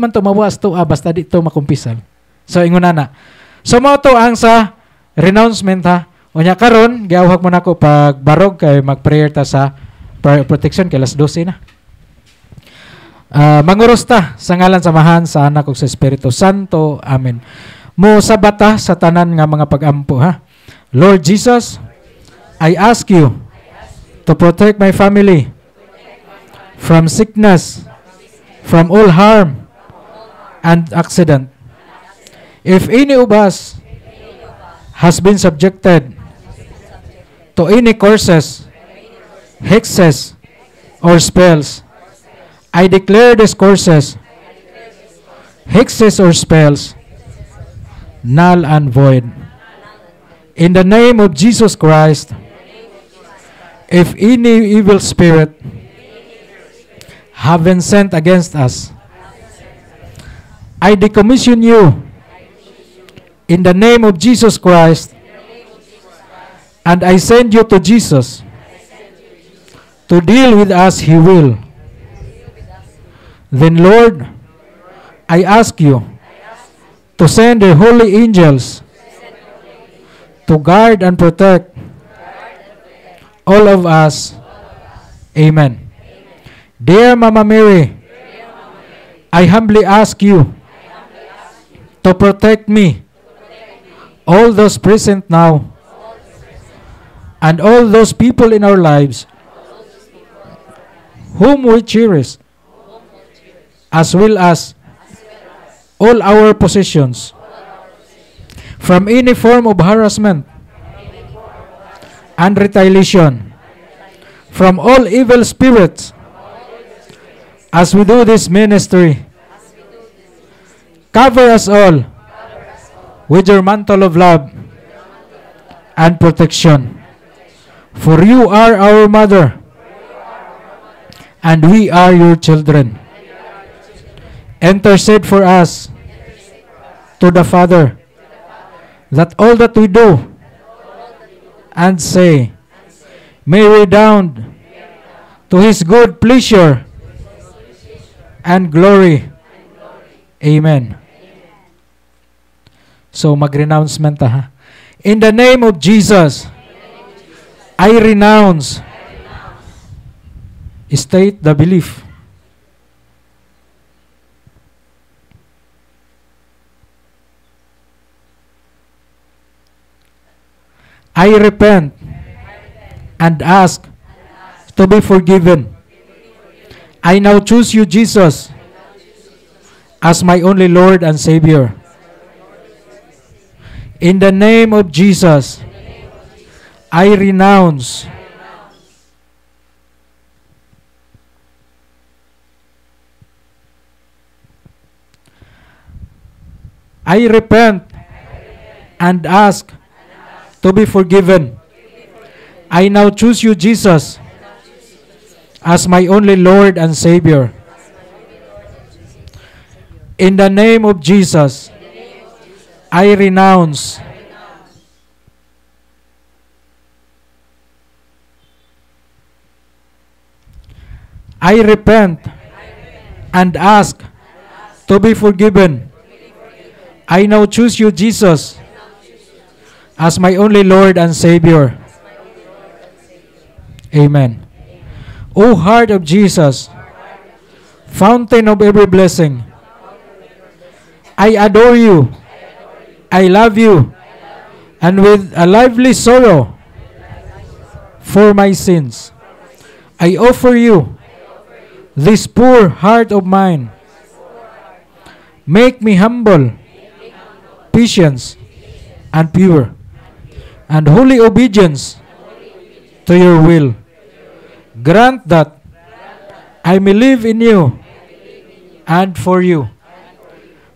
to mawas to basta di to makumpisal. So ingon na. So mao to ang sa renouncement ha. Unya karon giawhag mo nako pag barog kay mag-prayer ta sa prayer protection kay alas 12 na. Manguros ta sa ngalan samahan sa anak ug sa Espiritu Santo. Amen. Mo sabata sa tanan nga mga pag-ampo ha. Lord Jesus, I ask you to protect my family from sickness, from all harm and accident. If any of us has been subjected to any curses, hexes, or spells, I declare these curses, hexes, or spells null and void. In the name of Jesus Christ, if any evil spirit have been sent against us, I decommission you in the name of Jesus Christ, and I send you to Jesus to deal with us He will. Then Lord, I ask you to send the holy angels to guard and protect all of us. Amen. Dear Mama Mary, I humbly ask you to protect me, all those present now, and all those people in our lives whom we cherish, as well as all our possessions, from any form of harassment and retaliation, from all evil spirits, as we do this ministry. Cover us all with your mantle of love and protection. For you are our mother, and we are your children. Intercede for us to the Father, that all that we do and say may redound to His good pleasure and glory. Amen. So mag-renouncement ha. In the name of Jesus, I renounce. State the belief. I repent and ask to be forgiven. I now choose you, Jesus, as my only Lord and Savior. In the name of Jesus, I renounce. I repent and ask to be forgiven. I now choose you, Jesus, as my only Lord and Savior. In the name of Jesus, I renounce. I repent and ask to be forgiven. I now choose you, Jesus, as my only Lord and Savior. Amen. O heart of Jesus, fountain of every blessing, I adore you, I love you, and with a lively sorrow for my sins, I offer you this poor heart of mine. Make me humble, patient, and pure, and holy obedience to your will. Grant that I may live in you and for you.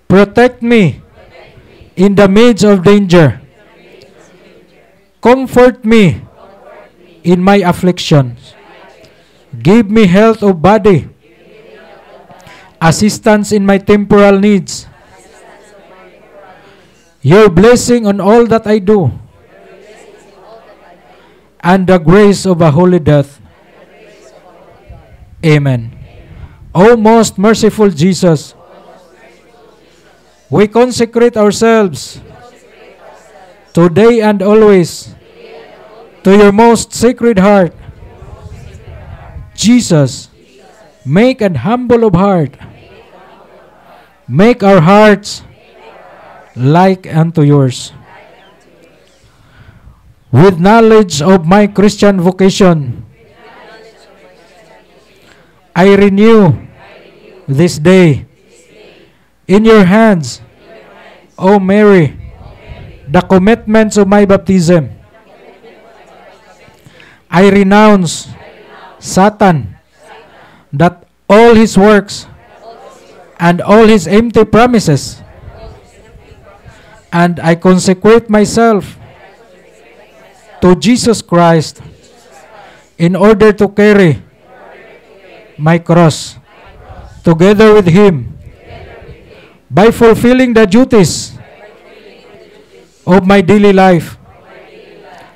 Protect me in the midst of danger. Comfort me in my afflictions. Give me health of body, assistance in my temporal needs, your blessing on all that I do, and the grace of a holy death. Amen. O most merciful Jesus, we consecrate ourselves today and always to your most sacred heart. Jesus, Make and humble of heart. Make our hearts like unto yours. With knowledge of my Christian vocation, I renew this day in your hands, O Mary, the commitments of my baptism. I renounce Satan, that all his works and all his empty promises, and I consecrate myself to Jesus Christ in order to carry my cross together with him by fulfilling the duties of my daily life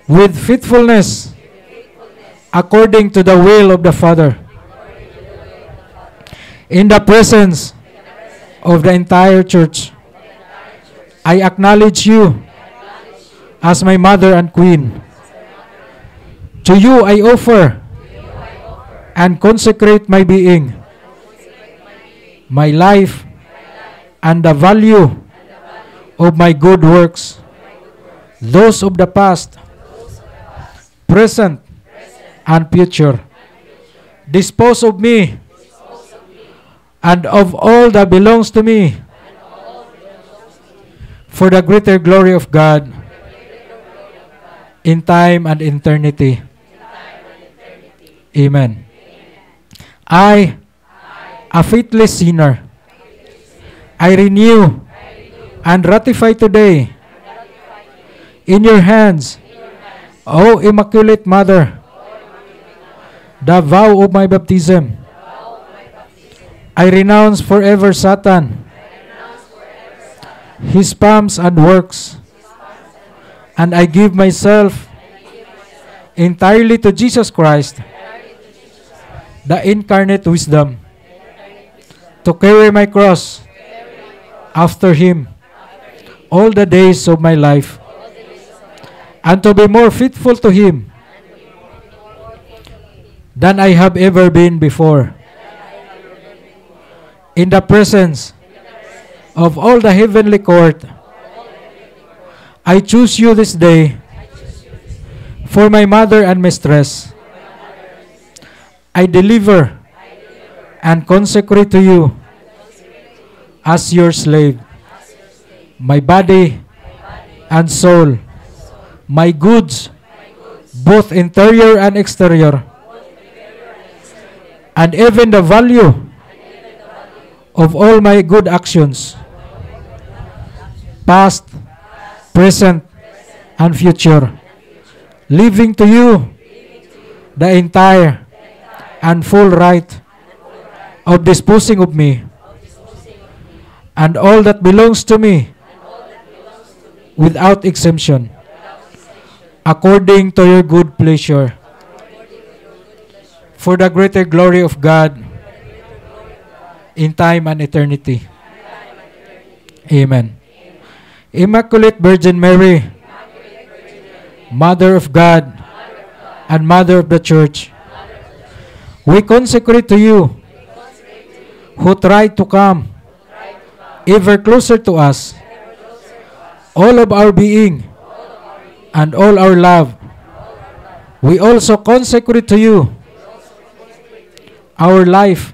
with faithfulness according to the will of the Father. In the presence of the entire church, I acknowledge you as my mother and queen. To you I offer and consecrate my being, my life, and the value of my good works, those of the past, present, and future. Dispose of me and of all that belongs to me for the greater glory of God in time and eternity. Amen. I, a faithless sinner, I renew and ratify today in your hands, O Immaculate Mother, the vow of my baptism. I renounce forever Satan, his palms and works, and I give myself entirely to Jesus Christ, the incarnate wisdom, to carry my cross after him all the days of my life, and to be more faithful to him than I have ever been before. In the presence of all the heavenly court, I choose you this day for my mother and mistress. I deliver and consecrate to you as your slave my body and soul, my goods, both interior and exterior, and even the value of all my good actions, past, present, and future, leaving to you the entire and full right of disposing of me and all that belongs to me without exemption, according to your good pleasure, for the greater glory of God in time and eternity. Amen. Immaculate Virgin Mary, Mother of God and Mother of the Church, we consecrate to you who try to come ever closer to us, all of our being and all our love. We also consecrate to you our life,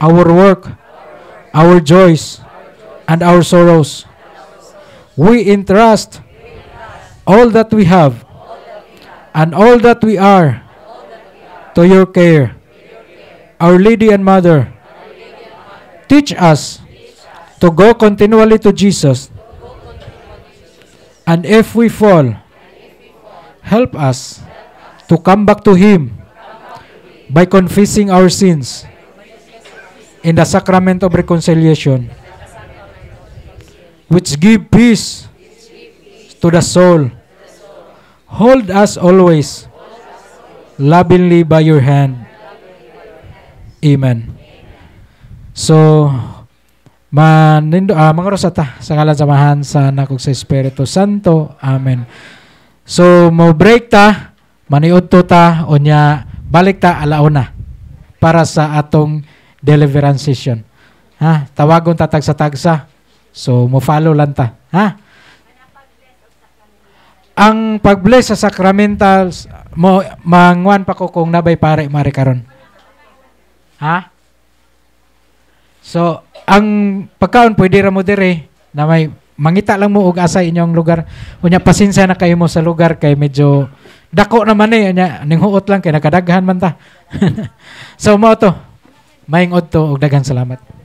our work, our joys, and our sorrows. We entrust all that we have and all that we are to your care. Our Lady and Mother, teach us to go continually to Jesus, and if we fall, help us to come back to Him by confessing our sins in the sacrament of reconciliation, which give peace to the soul. Hold us always lovingly by your hand. Amen. So, mga rosata, sa ngalan samahan sa anak ug sa Espiritu Santo. Amen. So, mo break ta, maniudto ta, o nya, balik ta alauna. para sa atong deliverance session. Ha? Tawagon ta tagsa-tagsa. So, mo follow lang ta. Ha? Ang pag-bless sa sacramentals, mo mangwan pa ko kung nabay pare mari karon. Ha? So, ang pagkaon pwede ra mo dire na may mangita lang mo og asa inyong lugar. Unya pasensya na kayo mo sa lugar kay medyo dako naman nya ning huot lang kay nakadaghan man ta. So mo to. Maingod to og daghang salamat.